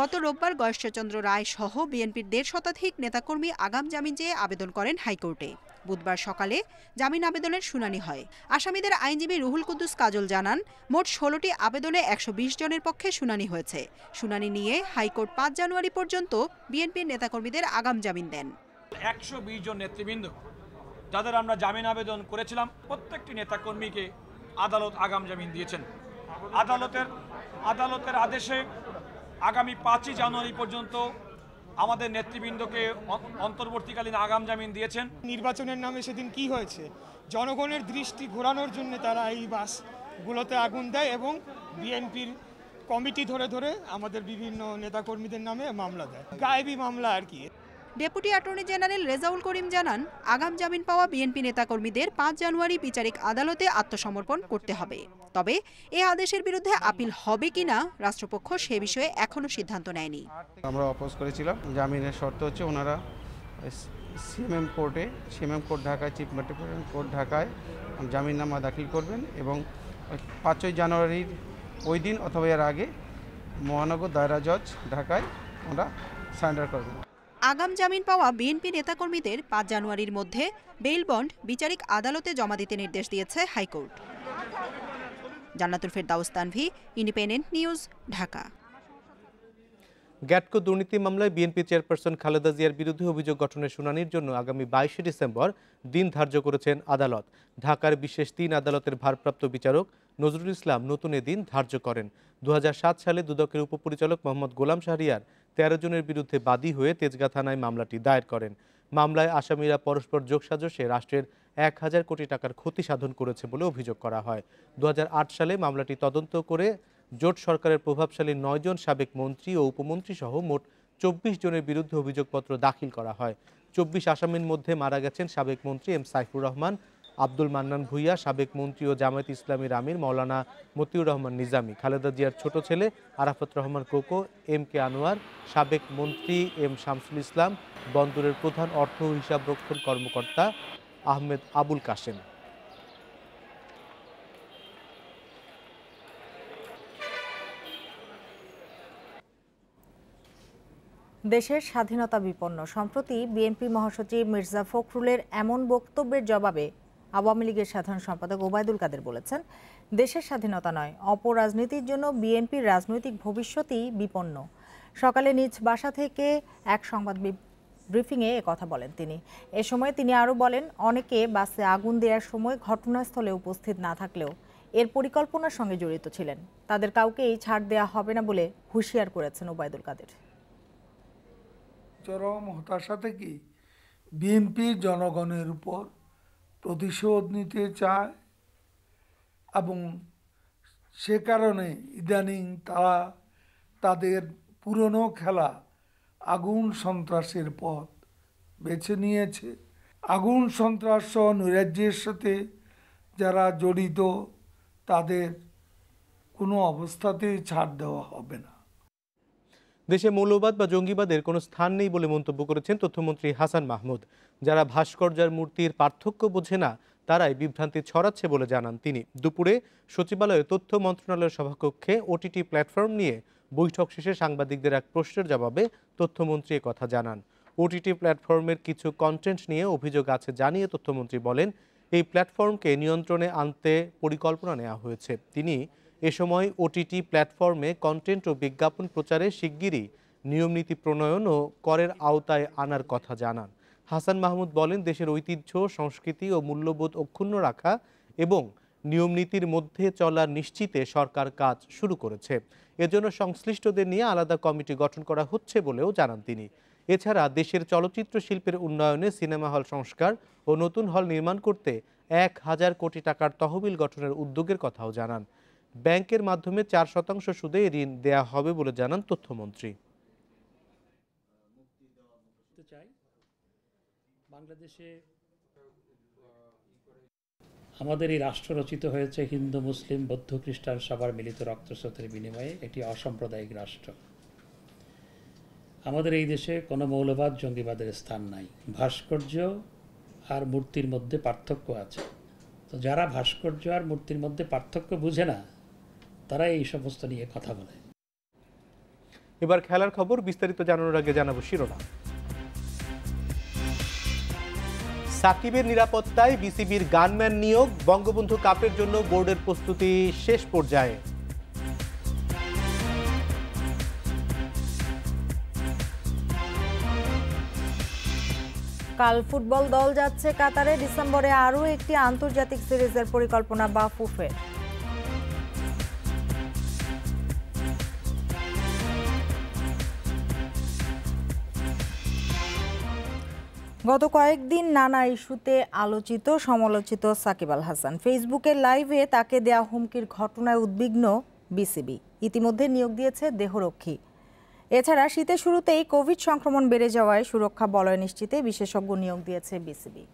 গত রোববার গয়েশ্বরচন্দ্র রায় সহ বিএনপির 1.5 শতাধিক নেতাকর্মী আগাম জামিন চেয়ে আবেদন করেন হাইকোর্টে। বুধবার সকালে জামিন আবেদনের শুনানি হয়। আসামিদের আইনজীবী রুহুল কুদ্দুস কাজল জানান, মোট 16টি আবেদনে 120 জনের পক্ষে শুনানি হয়েছে। শুনানি নিয়ে হাইকোর্ট 5 জানুয়ারি পর্যন্ত বিএনপির নেতাকর্মীদের আগাম জামিন দেন। 120 জন নেতৃবৃন্দ যাদের আমরা জামিন আবেদন করেছিলাম, প্রত্যেকটি নেতাকর্মীকে আদালত আগাম জামিন দিয়েছেন। আদালতের আদেশে আগামী 5 জানুয়ারি পর্যন্ত আমাদের নেতৃবৃন্দকে অন্তর্বর্তীকালীন আগাম জামিন দিয়েছেন। নির্বাচনের নামে সেদিন কি হয়েছে, জনগণের দৃষ্টি ঘোরানোর জন্য তারা এই বাসগুলোতে আগুন দেয় এবং বিএনপির কমিটি ধরে ধরে আমাদের বিভিন্ন নেতাকর্মীদের নামে মামলা দেয়, গায়েবী মামলা আর কি। Deputy attorney general Rezaul Karim জানান, আগাম জামিন পাওয়া বিএনপি নেতাকর্মীদের 5 জানুয়ারি বিচারিক আদালতে আত্মসমর্পণ করতে হবে। তবে এ আদেশের বিরুদ্ধে আপিল হবে কিনা রাষ্ট্রপক্ষ সে বিষয়ে এখনো সিদ্ধান্ত নেয়নি। আমরা অপোজ করেছিলাম। জামিনের শর্ত হচ্ছে ওনারা সিএমএম কোর্ট ঢাকায়, চিফ মেট্রোপলিটন কোর্ট ঢাকায় জামিননামা দাখিল করবেন এবং 5 জানুয়ারির ওই দিন অথবা এর আগে মহানগর দায়রা জজ ঢাকায় ওরা সারেন্ডার করবেন। আগাম জামিন পাওয়া বিএনপি নেতাকর্মীদের 5 জানুয়ারির মধ্যে বেইল বন্ড বিচারিক আদালতে জমা দিতে নির্দেশ দিয়েছে হাইকোর্ট। জান্নাতুল ফেরদাউস তানভি, ইন্ডিপেন্ডেন্ট নিউজ, ঢাকা। গ্যাটকো দুর্নীতি মামলায় বিএনপি চেয়ারপারসন খালেদা জিয়ার বিরুদ্ধে অভিযোগ গঠনের শুনানির জন্য আগামী 22 ডিসেম্বর দিন ধার্য করেছেন আদালত। ঢাকার বিশেষ 3 আদালতের ভারপ্রাপ্ত বিচারক নজরুল ইসলাম নতুন দিন ধার্য করেন। 2007 সালে দুদকের উপপরিচালক মোহাম্মদ গোলাম শাহরিয়ার 13 জনের বিরুদ্ধে বাদী হয়ে তেজগাঁ থানায় মামলাটি দায়ের করেন। মামলায় আসামিরা পরস্পর যোগসাজশে রাষ্ট্রের 1000 কোটি টাকার ক্ষতি সাধন করেছে বলে অভিযোগ করা হয়। 2008 সালে মামলাটি তদন্ত করে জোট সরকারের প্রভাবশালী 9 জন সাবেক মন্ত্রী ও উপমন্ত্রী সহ মোট 24 জনের বিরুদ্ধে অভিযোগপত্র দাখিল করা হয়। 24 আসামির মধ্যে মারা গেছেন সাবেক মন্ত্রী এম সাইফুর রহমান, আব্দুল মান্নান ভূঁইয়া, সাবেক মন্ত্রী ও জামায়াত ইসলামীর আমির মাওলানা মতিউর রহমান নিজামী, খালেদা জিয়ার ছোট ছেলে আরাফাত রহমান কোকো, এম কে আনোয়ার, সাবেক মন্ত্রী এম শামসুল ইসলাম, বন্দরের প্রধান অর্থ ও হিসাবরক্ষণ কর্মকর্তা আহমেদ আবুল কাশেম। দেশের স্বাধীনতা বিপন্ন। সম্প্রতি বিএনপি মহাসচিব মির্জা ফখরুলের এমন বক্তব্যের জবাবে আওয়ামী লীগের সাধারণ সম্পাদক ওবায়দুল কাদের বলেছেন, দেশের স্বাধীনতা নয়, অপরাজনীতির জন্য বিএনপির রাজনৈতিক ভবিষ্যতই বিপন্ন। সকালে নিজ বাসা থেকে এক সংবাদ ব্রিফিংয়ে একথা বলেন তিনি। এ সময় তিনি আরও বলেন, অনেকে বাসে আগুন দেওয়ার সময় ঘটনাস্থলে উপস্থিত না থাকলেও এর পরিকল্পনার সঙ্গে জড়িত ছিলেন। তাদের কাউকেই ছাড় দেওয়া হবে না বলে হুঁশিয়ার করেছেন ওবায়দুল কাদের। চরম হতাশা থেকে বিএনপির জনগণের উপর প্রতিশোধ নিতে চায় এবং সে কারণে ইদানিং তারা তাদের পুরনো খেলা আগুন সন্ত্রাসের পথ বেছে নিয়েছে। আগুন সন্ত্রাস সহ নৈরাজ্যের সাথে যারা জড়িত তাদের কোনো অবস্থাতেই ছাড় দেওয়া হবে না। দেশে মৌলবাদ বা জঙ্গিবাদের কোনো স্থান নেই বলে মন্তব্য করেছেন তথ্যমন্ত্রী হাসান মাহমুদ। যারা ভাস্কর্যার মূর্তির পার্থক্য বোঝে না তারাই বিভ্রান্তি ছড়াচ্ছে বলে জানান তিনি। দুপুরে সচিবালয়ে তথ্য মন্ত্রণালয়ের সভাকক্ষে ওটিটি প্ল্যাটফর্ম নিয়ে বৈঠক শেষে সাংবাদিকদের এক প্রশ্নের জবাবে তথ্যমন্ত্রী কথা জানান। ওটিটি প্ল্যাটফর্মের কিছু কন্টেন্ট নিয়ে অভিযোগ আছে জানিয়ে তথ্যমন্ত্রী বলেন, এই প্ল্যাটফর্মকে নিয়ন্ত্রণে আনতে পরিকল্পনা নেওয়া হয়েছে। তিনি এ সময় ওটিটি প্ল্যাটফর্মে কন্টেন্ট ও বিজ্ঞাপন প্রচারে শিগগিরই নিয়মনীতি প্রণয়ন ও করের আওতায় আনার কথা জানান। হাসান মাহমুদ বলেন, দেশের ঐতিহ্য, সংস্কৃতি ও মূল্যবোধ অক্ষুণ্ণ রাখা এবং নিয়মনীতির মধ্যে চলার নিশ্চিতে সরকার কাজ শুরু করেছে। এজন্য সংশ্লিষ্টদের নিয়ে আলাদা কমিটি গঠন করা হচ্ছে বলেও জানান তিনি। এছাড়া দেশের চলচ্চিত্র শিল্পের উন্নয়নে সিনেমা হল সংস্কার ও নতুন হল নির্মাণ করতে 1000 কোটি টাকার তহবিল গঠনের উদ্যোগের কথাও জানান। ব্যাংকের মাধ্যমে 4% সুদে ঋণ দেয়া হবে বলে জানান তথ্যমন্ত্রী। বাংলাদেশে আমাদের এই রাষ্ট্র রচিত হয়েছে হিন্দু, মুসলিম, বৌদ্ধ, খ্রিস্টান সবার মিলিত রক্তস্রোতের বিনিময়ে একটি অসাম্প্রদায়িক রাষ্ট্র। আমাদের এই দেশে কোনো মৌলবাদ, জঙ্গিবাদের স্থান নাই। ভাস্কর্য আর মূর্তির মধ্যে পার্থক্য আছে। তো যারা ভাস্কর্য আর মূর্তির মধ্যে পার্থক্য বুঝে না তারা এই সমস্ত নিয়ে কথা বলে। এবার খেলার খবর বিস্তারিত জানানোর আগে জানাবো শিরোনাম। সাকিবের নিরাপত্তায় বিসিবির গানম্যান নিয়োগ, বঙ্গবন্ধু কাপের জন্য বোর্ডের প্রস্তুতি শেষ পর্যায়ে। কাল ফুটবল দল যাচ্ছে কাতারে। ডিসেম্বরে আরও একটি আন্তর্জাতিক সিরিজের পরিকল্পনা বাফুফের। গত কয়েকদিন নানা ইস্যুতে আলোচিত সমালোচিত সাকিব আল হাসান। ফেসবুকের লাইভে তাকে দেয়া হুমকির ঘটনায় উদ্বিগ্ন বিসিবি। ইতিমধ্যে নিয়োগ দিয়েছে দেহরক্ষী। এছাড়া শীতের শুরুতেই কোভিড সংক্রমণ বেড়ে যাওয়ায় সুরক্ষা বলয় নিশ্চিতে বিশেষজ্ঞ নিয়োগ দিয়েছে বিসিবি।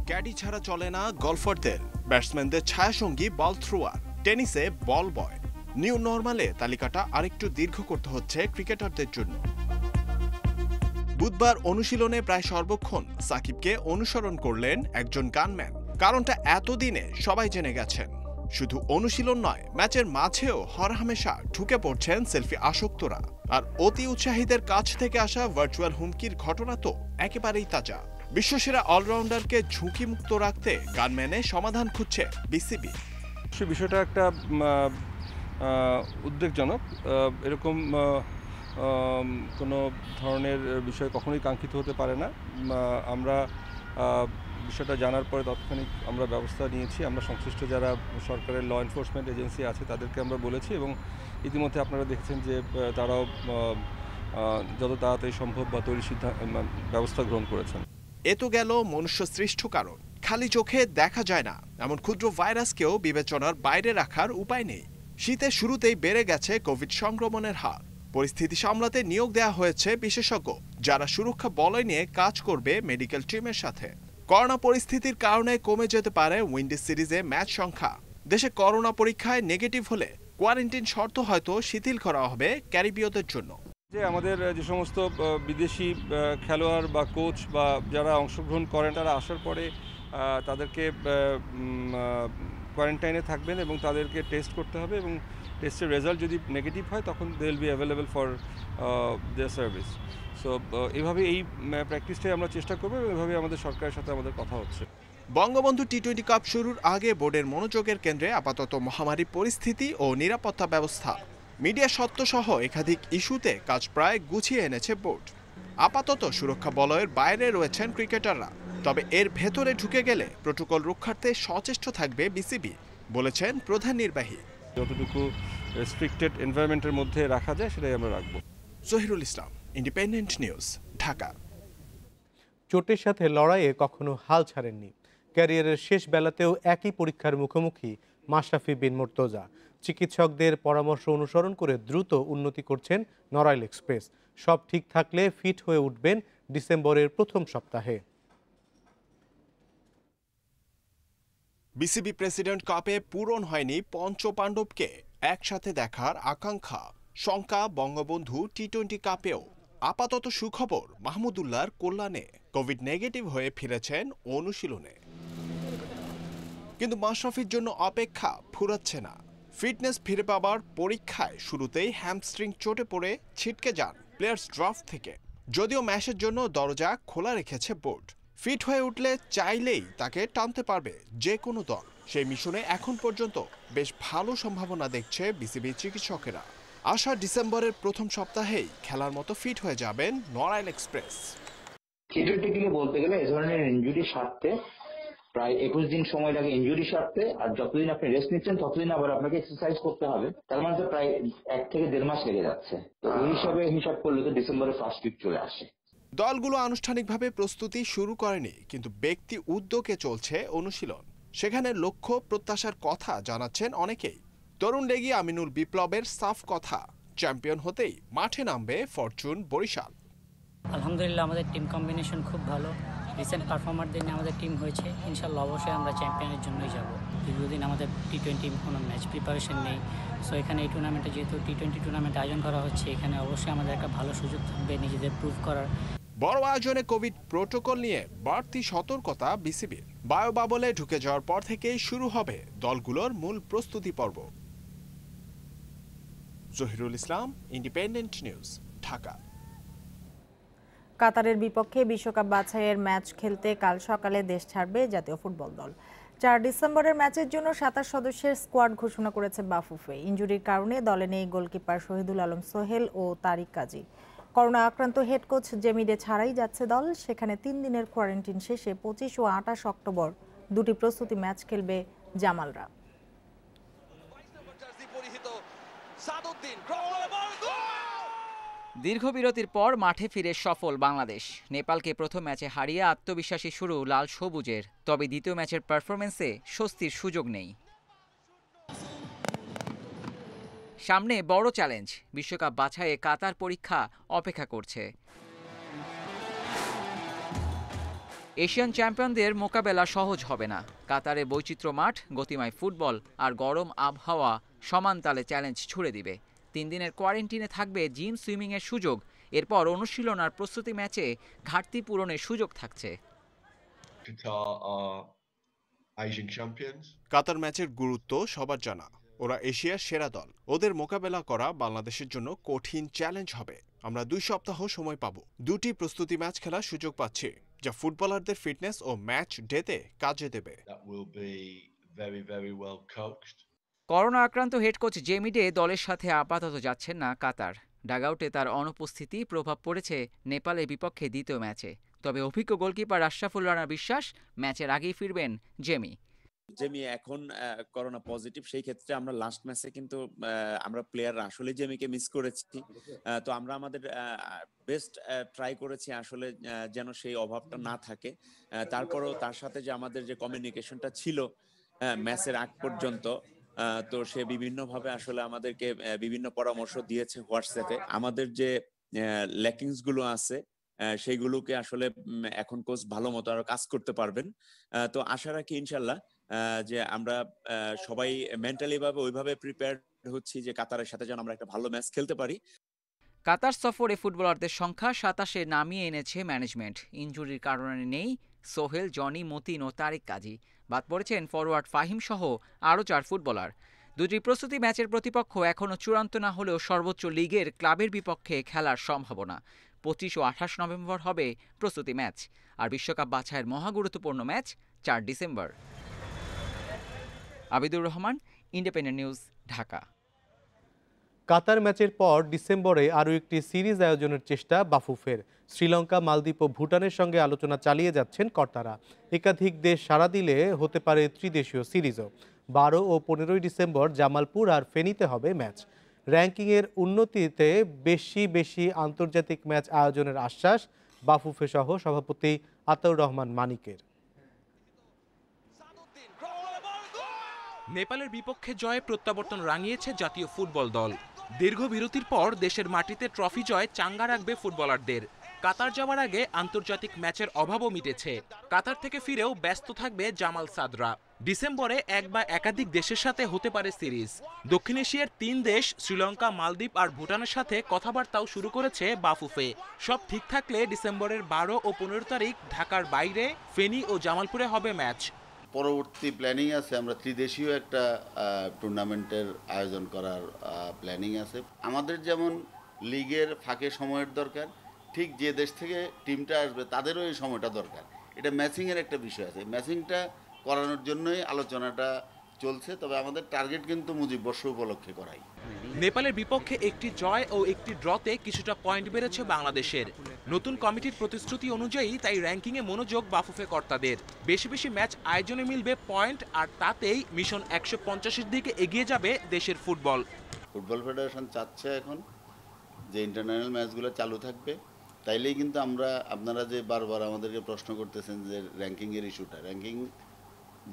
ক্যাডি ছাড়া চলে না গলফারদের, ব্যাটসম্যানদের ছায়াসঙ্গী বল থ্রোয়ার, টেনিসে বল বয়। নিউ নর্মালে তালিকাটা আরেকটু দীর্ঘ করতে হচ্ছে ক্রিকেটারদের জন্য। বুধবার অনুশীলনে প্রায় সর্বক্ষণ সাকিবকে অনুসরণ করলেন একজন গানম্যান। কারণটা এতদিনে সবাই জেনে গেছেন। শুধু অনুশীলন নয়, ম্যাচের মাঝেও হরহামেশা ঢুকে পড়ছেন সেলফি আসক্তরা। আর অতি উৎসাহীদের কাছ থেকে আসা ভার্চুয়াল হুমকির ঘটনা তো একেবারেই তাজা। বিশ্বসেরা অলরাউন্ডারকে ঝুঁকিমুক্ত রাখতে গানম্যানে সমাধান খুঁজছে বিসিবি। সে বিষয়টা একটা উদ্বেগজনক। এরকম কোনো ধরনের বিষয় কখনোই কাঙ্ক্ষিত হতে পারে না। আমরা বিষয়টা জানার পরে তাৎক্ষণিক আমরা ব্যবস্থা নিয়েছি। আমরা সংশ্লিষ্ট যারা সরকারের ল এনফোর্সমেন্ট এজেন্সি আছে তাদেরকে আমরা বলেছি এবং ইতিমধ্যে আপনারা দেখেছেন যে তারাও যত তাড়াতাড়ি সম্ভব বা তৈরি ব্যবস্থা গ্রহণ করেছেন। এ তো গেল মনুষ্য সৃষ্ট কারণ। খালি চোখে দেখা যায় না এমন ক্ষুদ্র ভাইরাসকেও বিবেচনার বাইরে রাখার উপায় নেই। শীতের শুরুতেই বেড়ে গেছে কোভিড সংক্রমণের হার। পরিস্থিতি সামলাতে নিয়োগ দেওয়া হয়েছে বিশেষজ্ঞ, যারা সুরক্ষা বলয় নিয়ে কাজ করবে মেডিকেল টিমের সাথে। করোনা পরিস্থিতির কারণে কমে যেতে পারে উইন্ডিজ সিরিজে ম্যাচ সংখ্যা। দেশে করোনা পরীক্ষায় নেগেটিভ হলে কোয়ারেন্টিন শর্ত হয়তো শিথিল করা হবে ক্যারিবীয়দের জন্য। যে আমাদের যে সমস্ত বিদেশি খেলোয়াড় বা কোচ বা যারা অংশগ্রহণ করেন, তারা আসার পরে তাদেরকে কোয়ারেন্টাইনে থাকবেন এবং তাদেরকে টেস্ট করতে হবে, এবং টেস্টের রেজাল্ট যদি নেগেটিভ হয় তখন they will be available for their service. So এইভাবে এই প্র্যাকটিসটাই আমরা চেষ্টা করবো, এবং এভাবে আমাদের সরকারের সাথে আমাদের কথা হচ্ছে। বঙ্গবন্ধু টি-20 কাপ শুরুর আগে বোর্ডের মনোযোগের কেন্দ্রে আপাতত মহামারী পরিস্থিতি ও নিরাপত্তা ব্যবস্থা। মিডিয়া সত্ত্বসহ একাধিক ইস্যুতে কাজ প্রায় গুছিয়ে এনেছে বোর্ড। আপাতত সুরক্ষা বলয়ের বাইরে রয়েছেন ক্রিকেটাররা, তবে এর ভেতরে ঢুকে গেলে প্রোটোকল রক্ষার্থে সচেষ্ট থাকবে বিসিবি, বলেছেন প্রধান নির্বাহী। যতটুকু রেস্ট্রিক্টেড এনভায়রনমেন্টের মধ্যে রাখা যায় সেটাই আমরা রাখবো। জহিরুল ইসলাম, ইন্ডিপেন্ডেন্ট নিউজ, ঢাকা। চোটের সাথে লড়াইয়ে কখনো হাল ছাড়েননি। ক্যারিয়ারের শেষ বেলাতেও একই পরীক্ষার মুখোমুখি মাশরাফি বিন মুর্তজা। চিকিৎসকদের পরামর্শ অনুসরণ করে দ্রুত উন্নতি করছেন নড়াইল এক্সপ্রেস। সব ঠিক থাকলে ফিট হয়ে উঠবেন ডিসেম্বরের প্রথম সপ্তাহে। বিসিবি প্রেসিডেন্ট কাপে পূরণ হয়নি পঞ্চপাণ্ডবকে একসাথে দেখার আকাঙ্ক্ষা। শঙ্কা বঙ্গবন্ধু টি-20 কাপেও। আপাতত সুখবর, মাহমুদুল্লাহর কল্যাণে কোভিড নেগেটিভ হয়ে ফিরেছেন অনুশীলনে। কিন্তু মাশরাফির জন্য অপেক্ষা ফুরাচ্ছে না। ফিটনেস ফিরে পাবার পরীক্ষায় শুরুতেই হ্যামস্ট্রিং চোটে পড়ে ছিটকে যান প্লেয়ার্স ড্রাফট থেকে। যদিও ম্যাচের জন্য দরজা খোলা রেখেছে বোর্ড। ফিট হয়ে উঠলে চাইলেই তাকে টানতে পারবে যে কোনো দল। সেই মিশনে এখন পর্যন্ত বেশ ভালো সম্ভাবনা দেখছে বিসিবি চিকিৎসকেরা। আশা ডিসেম্বরের প্রথম সপ্তাহেই খেলার মতো ফিট হয়ে যাবেন নড়াইল এক্সপ্রেস। থিওরিটিক্যালি বলতে গেলে এ ধরনের ইনজুরি সারতে প্রায় 21 দিন সময় লাগে ইনজুরি সারতে, আর যতদিন আপনি রেস্ট নিচ্ছেন ততদিন আবার আপনাকে এক্সারসাইজ করতে হবে। তার মানে প্রায় 1 থেকে 1.5 মাস লেগে যাচ্ছে। তো এই হিসাব করলে তো ডিসেম্বরের ফার্স্ট উইক চলে আসে। দলগুলো আনুষ্ঠানিকভাবে প্রস্তুতি শুরু করেনি, কিন্তু ব্যক্তি উদ্যোগে চলছে অনুশীলন। সেখানে লক্ষ্য প্রত্যাশার কথা জানাচ্ছেন অনেকেই। তরুণ লেগি আমিনুল বিপ্লবের সাফ কথা, চ্যাম্পিয়ন হতেই মাঠে নামবে ফরচুন বরিশাল। আলহামদুলিল্লাহ আমাদের টিম কম্বিনেশন খুব ভালো। রিসেন্ট পারফর্মারদের নিয়ে আমাদের টিম হয়েছে, ইনশাল্লাহ অবশ্যই আমরা চ্যাম্পিয়নের জন্যই যাব। দীর্ঘদিন আমাদের টি-20 কোনো ম্যাচ প্রিপারেশন নেই, সো এখানে এই টুর্নামেন্টে যেহেতু টি-20 টুর্নামেন্ট আয়োজন করা হচ্ছে, এখানে অবশ্যই আমাদের একটা ভালো সুযোগ থাকবে নিজেদের প্রুভ করার। বড় আয়োজনে কোভিড প্রোটোকল নিয়ে বাড়তি সতর্কতা বিসিবির। বায়ো বাবলে ঢুকে যাওয়ার পর থেকেই শুরু হবে দলগুলোর মূল প্রস্তুতি পর্ব। জহিরুল ইসলাম, ইন্ডিপেন্ডেন্ট নিউজ, ঢাকা। কাতারের বিপক্ষে বিশ্বকাপ বাছাইয়ের ম্যাচ খেলতে কাল সকালে দেশ ছাড়বে জাতীয় ফুটবল দল। 4 ডিসেম্বরের ম্যাচের জন্য 27 সদস্যের স্কোয়াড ঘোষণা করেছে বাফুফে। ইনজুরির কারণে দলে নেই গোলকিপার শহীদুল আলম সোহেল ও তারিক কাজী। করোনা আক্রান্ত হেড কোচ জেমিডে ছাড়াই যাচ্ছে দল। সেখানে 3 দিনের কোয়ারেন্টিন শেষে 25 ও 28 অক্টোবর দুটি প্রস্তুতি ম্যাচ খেলবে জামালরা। দীর্ঘ বিরতির পর মাঠে ফিরে সফল বাংলাদেশ। নেপালকে প্রথম ম্যাচে হারিয়ে আত্মবিশ্বাসী শুরু লাল সবুজের। তবে দ্বিতীয় ম্যাচের পারফরমেন্সে স্বস্তির সুযোগ নেই। সামনে বড় চ্যালেঞ্জ, বিশ্বকাপ বাছাইয়ে কাতার পরীক্ষা অপেক্ষা করছে। এশিয়ান চ্যাম্পিয়নদের মোকাবেলা সহজ হবে না। কাতারে বৈচিত্র্য মাঠ, গতিময় ফুটবল আর গরম আবহাওয়া সমান তালে চ্যালেঞ্জ ছুড়ে দিবে। 3 দিনের কোয়ারেন্টিনে থাকবে জিম, সুইমিংয়ের সুযোগ। এরপর অনুশীলন আর প্রস্তুতি ম্যাচে ঘাটতি পূরণের সুযোগ থাকছে। কাতার ম্যাচের গুরুত্ব সবার জানা। ওরা এশিয়ার সেরা দল। ওদের মোকাবেলা করা বাংলাদেশের জন্য কঠিন চ্যালেঞ্জ হবে। আমরা 2 সপ্তাহ সময় পাবো। 2টি প্রস্তুতি ম্যাচ খেলার সুযোগ পাচ্ছি, যা ফুটবলারদের ফিটনেস ও ম্যাচ ডেতে কাজে দেবে। করোনা আক্রান্ত হেড কোচ জেমিডে দলের সাথে আপাতত যাচ্ছেন না কাতার। ডাগআউটে তার অনুপস্থিতি প্রভাব পড়েছে নেপালের বিপক্ষে দ্বিতীয় ম্যাচে। তবে অভিজ্ঞ গোলকিপার আশরাফুল রানার বিশ্বাস, ম্যাচের আগেই ফিরবেন জেমি। জেমি এখন করোনা পজিটিভ, সেই ক্ষেত্রে আমরা লাস্ট ম্যাচে কিন্তু আমরা প্লেয়াররা আসলে জেমিকে মিস করেছি। তো আমরা আমাদের বেস্ট ট্রাই করেছি আসলে যেন সেই অভাবটা না থাকে। তারপরেও তার সাথে যে আমাদের যে কমিউনিকেশনটা ছিল ম্যাচের আগ পর্যন্ত, তো সে বিভিন্নভাবে আসলে আমাদেরকে বিভিন্ন পরামর্শ দিয়েছে হোয়াটসঅ্যাপে। আমাদের যে ল্যাকিংস গুলো আছে সেইগুলোকে আসলে এখন কোচ ভালো মতো আরো কাজ করতে পারবেন। তো আশা রাখি ইনশাল্লাহ যে আমরা সবাই মেন্টালি ভাবে ওইভাবে প্রিপেয়ার হচ্ছি যে কাতারের সাথে যেন আমরা একটা ভালো ম্যাচ খেলতে পারি। কাতার সফরে ফুটবলারদের সংখ্যা 27-এ নামিয়ে এনেছে ম্যানেজমেন্ট। ইনজুরির কারণে নেই সোহেল, জনি, মতিন ও তারিক কাজী। বাদ পড়েছেন ফরওয়ার্ড ফাহিম সহ আরও 4 ফুটবলার। দুটি প্রস্তুতি ম্যাচের প্রতিপক্ষ এখনও চূড়ান্ত না হলেও সর্বোচ্চ লিগের ক্লাবের বিপক্ষে খেলার সম্ভাবনা। 25 ও 28 নভেম্বর হবে প্রস্তুতি ম্যাচ, আর বিশ্বকাপ বাছাইয়ের মহাগুরুত্বপূর্ণ match 4 December. Abidur Rahman, independent news, Dhaka. Qatar ম্যাচের পর ডিসেম্বরে আরও একটি সিরিজ আয়োজনের চেষ্টা বাফুফের। শ্রীলঙ্কা, মালদ্বীপ ও ভুটানের সঙ্গে আলোচনা চালিয়ে যাচ্ছেন কর্তারা। একাধিক দেশ সাড়া দিলে হতে পারে ত্রিদেশীয় সিরিজও। 12 ও 15 ডিসেম্বর জামালপুর আর ফেনীতে হবে ম্যাচ। র্যাঙ্কিংয়ের উন্নতিতে বেশি আন্তর্জাতিক ম্যাচ আয়োজনের আশ্বাস বাফুফে সহ সভাপতি আতাউর রহমান মানিকের। নেপালের বিপক্ষে জয়ে প্রত্যাবর্তন রাঙিয়েছে জাতীয় ফুটবল দল। দীর্ঘ বিরতির পর দেশের মাটিতে ট্রফি জয় চাঙ্গা রাখবে ফুটবলারদের। কাতার যাওয়ার আগে আন্তর্জাতিক ম্যাচের অভাবও মিটেছে। কাতার থেকে ফিরেও ব্যস্ত থাকবে জামাল সাদরা। ডিসেম্বরে এক বা একাধিক দেশের সাথে হতে পারে সিরিজ। দক্ষিণ এশিয়ার 3 দেশ শ্রীলঙ্কা, মালদ্বীপ আর ভুটানের সাথে কথাবার্তাও শুরু করেছে বাফুফে। সব ঠিক থাকলে ডিসেম্বরের 12 ও 15 তারিখ ঢাকার বাইরে ফেনী ও জামালপুরে হবে ম্যাচ। পরবর্তী প্ল্যানিং আছে, আমরা ত্রিদেশীয় একটা টুর্নামেন্টের আয়োজন করার প্ল্যানিং আছে। আমাদের যেমন লিগের ফাঁকে সময়ের দরকার, ঠিক যে দেশ থেকে টিমটা আসবে তাদেরও এই সময়টা দরকার। এটা ম্যাচিংয়ের একটা বিষয় আছে, ম্যাচিংটা করানোর জন্যই আলোচনাটা চলছে। তবে আমাদের টার্গেট কিন্তু মুজিববর্ষ উপলক্ষে করাই। নেপালের বিপক্ষে একটি জয় ও একটি ড্রতে কিছুটা পয়েন্ট বেড়েছে বাংলাদেশের। নতুন কমিটির প্রতিশ্রুতি অনুযায়ী তাই র্যাঙ্কিংয়ে মনোযোগ বাফুফে কর্তাদের। বেশি ম্যাচ আয়োজনে মিলবে পয়েন্ট, আর তাতেই মিশন 150-এর দিকে এগিয়ে যাবে দেশের ফুটবল। ফুটবল ফেডারেশন চাচ্ছে এখন যে ইন্টারন্যাশনাল ম্যাচগুলো চালু থাকবে। তাইলেই কিন্তু আপনারা যে বারবার আমাদেরকে প্রশ্ন করতেছেন যে র্যাঙ্কিংয়ের ইস্যুটা, র্যাঙ্কিং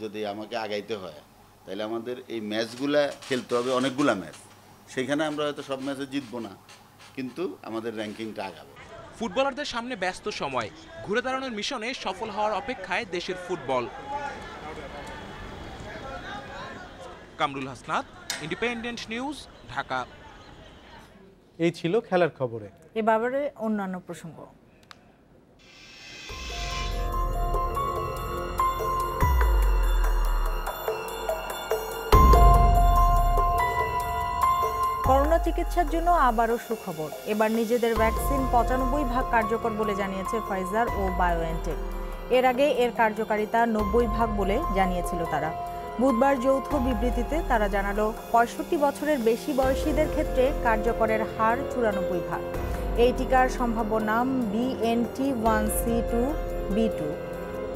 যদি আমাকে আগাইতে হয় তাহলে আমাদের এই ম্যাচগুলা খেলতে হবে, অনেকগুলা ম্যাচ। সেখানে আমরা হয়তো সব ম্যাচে জিতবো না, কিন্তু আমাদের র্যাঙ্কিংটা আগাবে। ফুটবলারদের সামনে ব্যস্ত সময়, ঘুরে দাঁড়ানোর মিশনে সফল হওয়ার অপেক্ষায় দেশের football. Kamrul Hasnat, independent news, Dhaka. এই ছিল খেলার খবরে। এবারে অন্যান্য প্রসঙ্গ। করোনা চিকিৎসার জন্য আবারও সুখবর। এবার নিজেদের ভ্যাকসিন 95% কার্যকর বলে জানিয়েছে ফাইজার ও বায়োএনটেক। এর আগে এর কার্যকারিতা 90% বলে জানিয়েছিল তারা। বুধবার যৌথ বিবৃতিতে তারা জানালো 65 বছরের বেশি বয়সীদের ক্ষেত্রে কার্যকরের হার 94%। এই টিকার সম্ভাব্য নাম BNT1C2B2।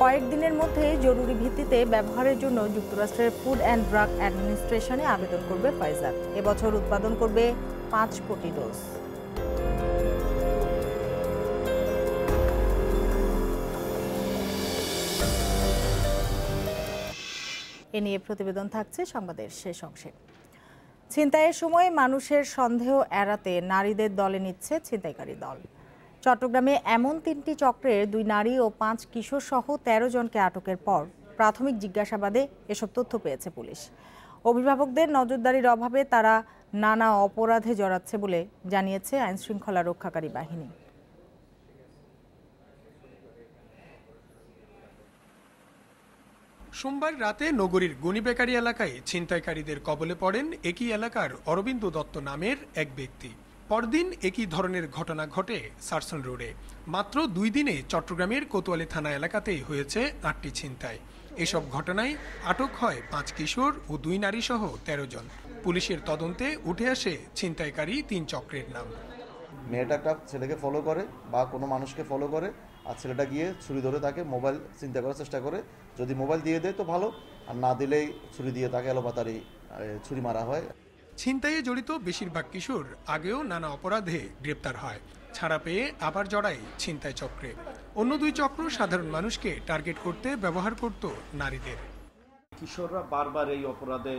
কয়েকদিনের মধ্যে জরুরি ভিত্তিতে ব্যবহারের জন্য যুক্তরাষ্ট্রের ফুড অ্যান্ড ড্রাগ অ্যাডমিনিস্ট্রেশনে আবেদন করবে ফাইজার। এবছর উৎপাদন করবে 5 কোটি ডোজ। এ নিয়ে প্রতিবেদন থাকছে সংবাদের শেষ অংশে। ছিনতাইয়ের সময় মানুষের সন্দেহ এড়াতে নারীদের দলে নিচ্ছে ছিনতাইকারী দল। চট্টগ্রামে এমন 3টি চক্রের 2 নারী ও 5 কিশোর সহ 13 জনকে আটকের পর প্রাথমিক জিজ্ঞাসাবাদে এসব তথ্য পেয়েছে পুলিশ। অভিভাবকদের নজরদারির অভাবে তারা নানা অপরাধে জড়াচ্ছে বলে জানিয়েছে আইনশৃঙ্খলা রক্ষাকারী বাহিনী। সোমবার রাতে নগরীর গণিবেকারী এলাকায় ছিনতাইকারীদের কবলে পড়েন একই এলাকার অরবিন্দ দত্ত নামের এক ব্যক্তি। পরদিন একই ধরনের ঘটনা ঘটে সার্সন রোডে। মাত্র 2 দিনে চট্টগ্রামের কোতোয়ালি থানা এলাকাতেই হয়েছে 8টি ছিনতাই। এসব ঘটনায় আটক হয় 5 কিশোর ও 2 নারী সহ 13 জন। পুলিশের তদন্তে উঠে আসে ছিনতাইকারী 3 চক্রের নাম। মেয়েটা একটা ছেলেকে ফলো করে বা কোনো মানুষকে ফলো করে, আর ছেলেটা গিয়ে ছুরি ধরে তাকে মোবাইল চিন্তা করার চেষ্টা করে। যদি মোবাইল দিয়ে দেয় তো ভালো, আর না দিলেই ছুরি দিয়ে তাকে এলোপাতাড়ি ছুরি মারা হয়। ছিনতাইয়ে জড়িত বেশিরভাগ কিশোর আগেও নানা অপরাধে গ্রেপ্তার হয়। ছাড়া পেয়ে আবার জড়ায় ছিনতাই চক্রে। অন্য 2 চক্র সাধারণ মানুষকে টার্গেট করতে ব্যবহার করত নারীদের। কিশোররা বারবার এই অপরাধে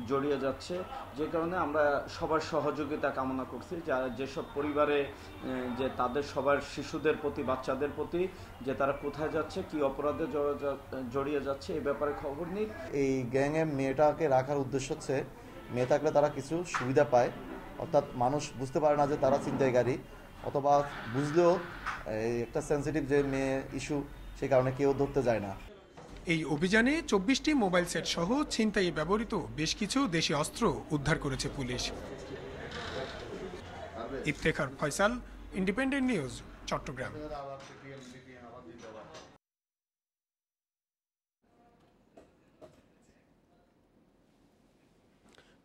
জড়িয়ে যাচ্ছে, যে কারণে আমরা সবার সহযোগিতা কামনা করছি, যেসব পরিবারে যে তাদের সবার শিশুদের প্রতি, বাচ্চাদের প্রতি, যে তারা কোথায় যাচ্ছে, কি অপরাধে জড়িয়ে যাচ্ছে, এই ব্যাপারে খবর নিই। এই গ্যাংয়ে মেয়েটাকে রাখার উদ্দেশ্য হচ্ছে মেয়ে থাকলে তারা কিছু সুবিধা পায়, অর্থাৎ মানুষ বুঝতে পারে না যে তারা ছিনতাইকারী, অথবা বুঝলেও একটা সেন্সিটিভ যে মেয়ে ইস্যু, সেই কারণে কেউ ধরতে যায় না। এই অভিযানে 24টি মোবাইল সেট সহ ছিনতাইয়ে ব্যবহৃত বেশ কিছু দেশি অস্ত্র উদ্ধার করেছে পুলিশ। Iftekhar Faisal, independent news, Chattogram.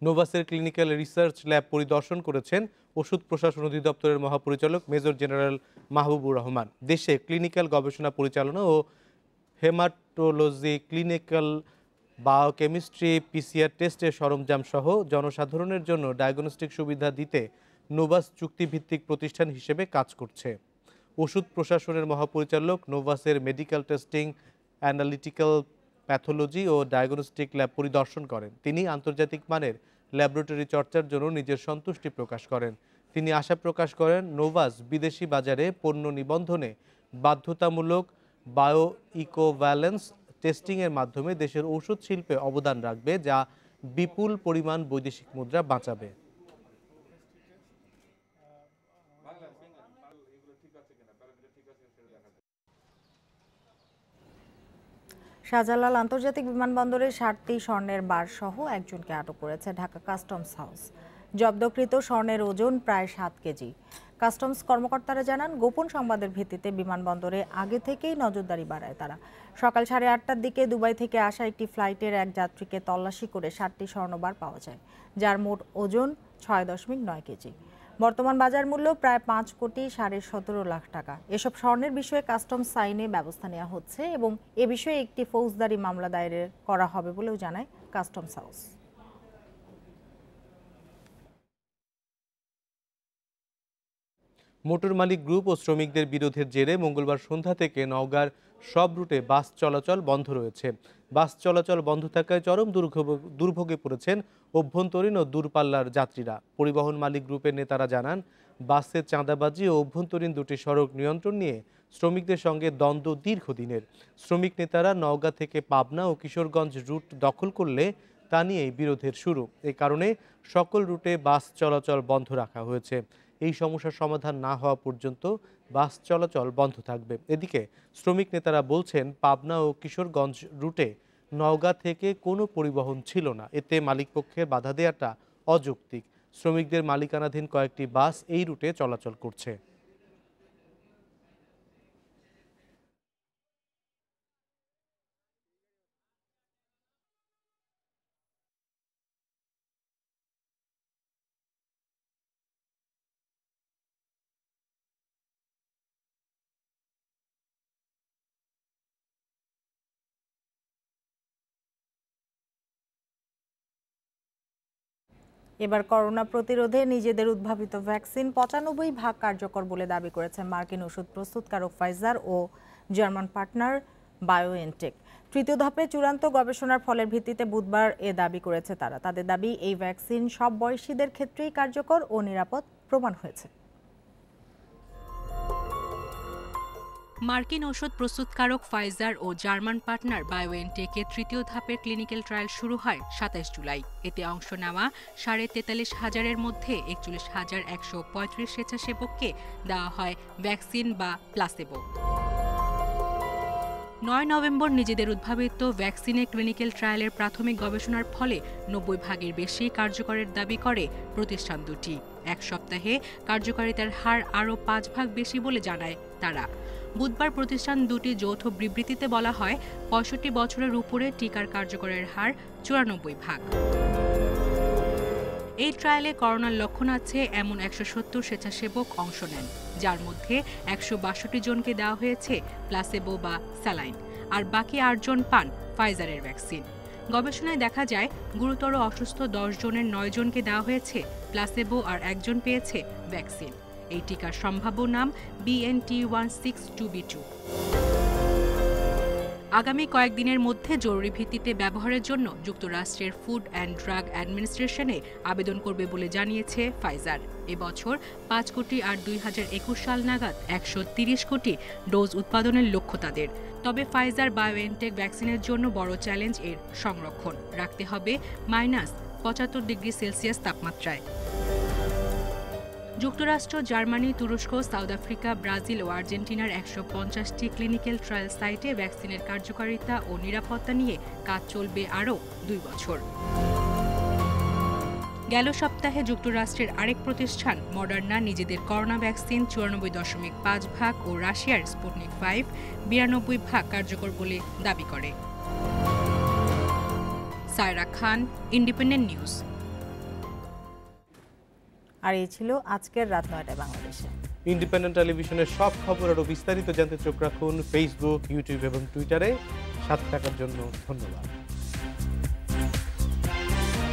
নোভাসের ক্লিনিক্যাল রিসার্চ ল্যাব পরিদর্শন করেছেন ওষুধ প্রশাসন অধিদপ্তরের মহাপরিচালক মেজর জেনারেল মাহবুবুর রহমান। দেশে ক্লিনিক্যাল গবেষণা পরিচালনা ও হেমাটোলজি, ক্লিনিক্যাল বায়োকেমিস্ট্রি, পিসিআর টেস্টের সরঞ্জাম সহ জনসাধারণের জন্য ডায়াগনস্টিক সুবিধা দিতে নোভাস চুক্তিভিত্তিক প্রতিষ্ঠান হিসেবে কাজ করছে। ওষুধ প্রশাসনের মহাপরিচালক নোভাসের মেডিকেল টেস্টিং, অ্যানালিটিক্যাল, প্যাথোলজি ও ডায়াগনস্টিক ল্যাব পরিদর্শন করেন। তিনি আন্তর্জাতিক মানের ল্যাবরেটরি চর্চার জন্য নিজের সন্তুষ্টি প্রকাশ করেন। তিনি আশা প্রকাশ করেন নোভাস বিদেশি বাজারে পণ্য নিবন্ধনে বাধ্যতামূলক বায়ো ইকোভ্যালেন্স টেস্টিংয়ের মাধ্যমে দেশের ঔষধ শিল্পে অবদান রাখবে, যা বিপুল পরিমাণ বৈদেশিক মুদ্রা বাঁচাবে। শাহজালাল আন্তর্জাতিক বিমানবন্দরে 60টি স্বর্ণের বার সহ একজনকে আটক করেছে ঢাকা কাস্টমস হাউস। জব্দকৃত স্বর্ণের ওজন প্রায় 7 কেজি। কাস্টমস কর্মকর্তারা জানান, গোপন সংবাদের ভিত্তিতে বিমানবন্দরে আগে থেকেই নজরদারি বাড়ায় তারা। সকাল 8:30টার দিকে দুবাই থেকে আসা একটি ফ্লাইটের এক যাত্রীকে তল্লাশি করে 60টি স্বর্ণবার পাওয়া যায়, যার মোট ওজন 6.9 কেজি। বর্তমান বাজার মূল্য প্রায় 5,17,00,000 টাকা। এসব স্বর্ণের বিষয়ে কাস্টমস আইনে ব্যবস্থা নেওয়া হচ্ছে এবং এ বিষয়ে একটি ফৌজদারি মামলা দায়ের করা হবে বলেও জানায় কাস্টমস হাউস। মোটর মালিক গ্রুপ ও শ্রমিকদের বিরোধের জেরে মঙ্গলবার সন্ধ্যা থেকে নওগাঁর সব রুটে বাস চলাচল বন্ধ রয়েছে। বাস চলাচল বন্ধ থাকায় চরম দুর্ভোগে পড়েছেন অভ্যন্তরীণ ও দূরপাল্লার যাত্রীরা। পরিবহন মালিক গ্রুপের নেতারা জানান, বাসে চাঁদাবাজি ও অভ্যন্তরীণ দুটি সড়ক নিয়ন্ত্রণ নিয়ে শ্রমিকদের সঙ্গে দ্বন্দ্ব দীর্ঘদিনের। শ্রমিক নেতারা নওগাঁ থেকে পাবনা ও কিশোরগঞ্জ রুট দখল করলে তা নিয়েই বিরোধের শুরু। এ কারণে সকল রুটে বাস চলাচল বন্ধ রাখা হয়েছে। এই সমস্যার সমাধান না হওয়া পর্যন্ত বাস চলাচল বন্ধ থাকবে। এদিকে শ্রমিক নেতারা বলছেন, পাবনা ও কিশোরগঞ্জ রুটে নওগাঁ থেকে কোনো পরিবহন ছিল না, এতে মালিকপক্ষের বাধা দেওয়াটা অযৌক্তিক। শ্রমিকদের মালিকানাধীন কয়েকটি বাস এই রুটে চলাচল করছে। এবার করোনা প্রতিরোধে নিজেদের উদ্ভাবিত ভ্যাকসিন 95% কার্যকর বলে দাবি করেছে মার্কিন ওষুধ প্রস্তুতকারক ফাইজার ও জার্মান পার্টনার বায়োএনটেক। তৃতীয় ধাপে চূড়ান্ত গবেষণার ফলের ভিত্তিতে বুধবার এ দাবি করেছে তারা। তাদের দাবি, এই ভ্যাকসিন সব বয়সীদের ক্ষেত্রেই কার্যকর ও নিরাপদ প্রমাণ হয়েছে। মার্কিন ওষুধ প্রস্তুতকারক ফাইজার ও জার্মান পার্টনার বায়োএনটেকের তৃতীয় ধাপের ক্লিনিক্যাল ট্রায়াল শুরু হয় 27 জুলাই। এতে অংশ নেওয়া 43,500-এর মধ্যে 41,135 স্বেচ্ছাসেবককে দেওয়া হয় ভ্যাকসিন বা প্লাসেবো। 9 নভেম্বর নিজেদের উদ্ভাবিত ভ্যাকসিনে ক্লিনিক্যাল ট্রায়ালের প্রাথমিক গবেষণার ফলে 90% বেশি কার্যকরের দাবি করে প্রতিষ্ঠান দুটি। এক সপ্তাহে কার্যকারিতার হার আরও 5 ভাগ বেশি বলে জানায় তারা। বুধবার প্রতিষ্ঠান দুটি যৌথ বিবৃতিতে বলা হয়, 65 বছরের উপরে টিকার কার্যকরের হার 94 ভাগ। এই ট্রায়ালে করোনার লক্ষণ আছে এমন 170 স্বেচ্ছাসেবক অংশ নেন, যার মধ্যে 162 জনকে দেওয়া হয়েছে প্লাসেবো বা স্যালাইন, আর বাকি 8 জন পান ফাইজারের ভ্যাকসিন। গবেষণায় দেখা যায়, গুরুতর অসুস্থ 10 জনের 9 জনকে দেওয়া হয়েছে প্লাসেবো আর 1 জন পেয়েছে ভ্যাকসিন। এই টিকার সম্ভাব্য নাম BNT162b2। আগামী কয়েকদিনের মধ্যে জরুরি ভিত্তিতে ব্যবহারের জন্য যুক্তরাষ্ট্রের ফুড অ্যান্ড ড্রাগ অ্যাডমিনিস্ট্রেশনে আবেদন করবে বলে জানিয়েছে ফাইজার। এবছর 5 কোটি আর 2021 সাল নাগাদ 130 কোটি ডোজ উৎপাদনের লক্ষ্য তাদের। তবে ফাইজার বায়োএনটেক ভ্যাকসিনের জন্য বড় চ্যালেঞ্জ এর সংরক্ষণ রাখতে হবে -75 ডিগ্রি সেলসিয়াস তাপমাত্রায়। যুক্তরাষ্ট্র, জার্মানি, তুরস্ক, সাউথ আফ্রিকা, ব্রাজিল ও আর্জেন্টিনার 150টি ক্লিনিক্যাল ট্রায়াল সাইটে ভ্যাকসিনের কার্যকারিতা ও নিরাপত্তা নিয়ে কাজ চলবে আরও 2 বছর। গেল সপ্তাহে যুক্তরাষ্ট্রের আরেক প্রতিষ্ঠান মডার্না নিজেদের করোনা ভ্যাকসিন 94.5 ভাগ ও রাশিয়ার স্পুটনিক 5 92 ভাগ কার্যকর বলে দাবি করে। সায়রা খান, ইন্ডিপেন্ডেন্ট নিউজ। আর এই ছিল আজকের রাত 9টায় বাংলাদেশে। ইন্ডিপেন্ডেন্ট টেলিভিশনের সব খবর আরও বিস্তারিত জানতে চোখ রাখুন ফেসবুক, ইউটিউব এবং টুইটারে। সাথে থাকার জন্য ধন্যবাদ।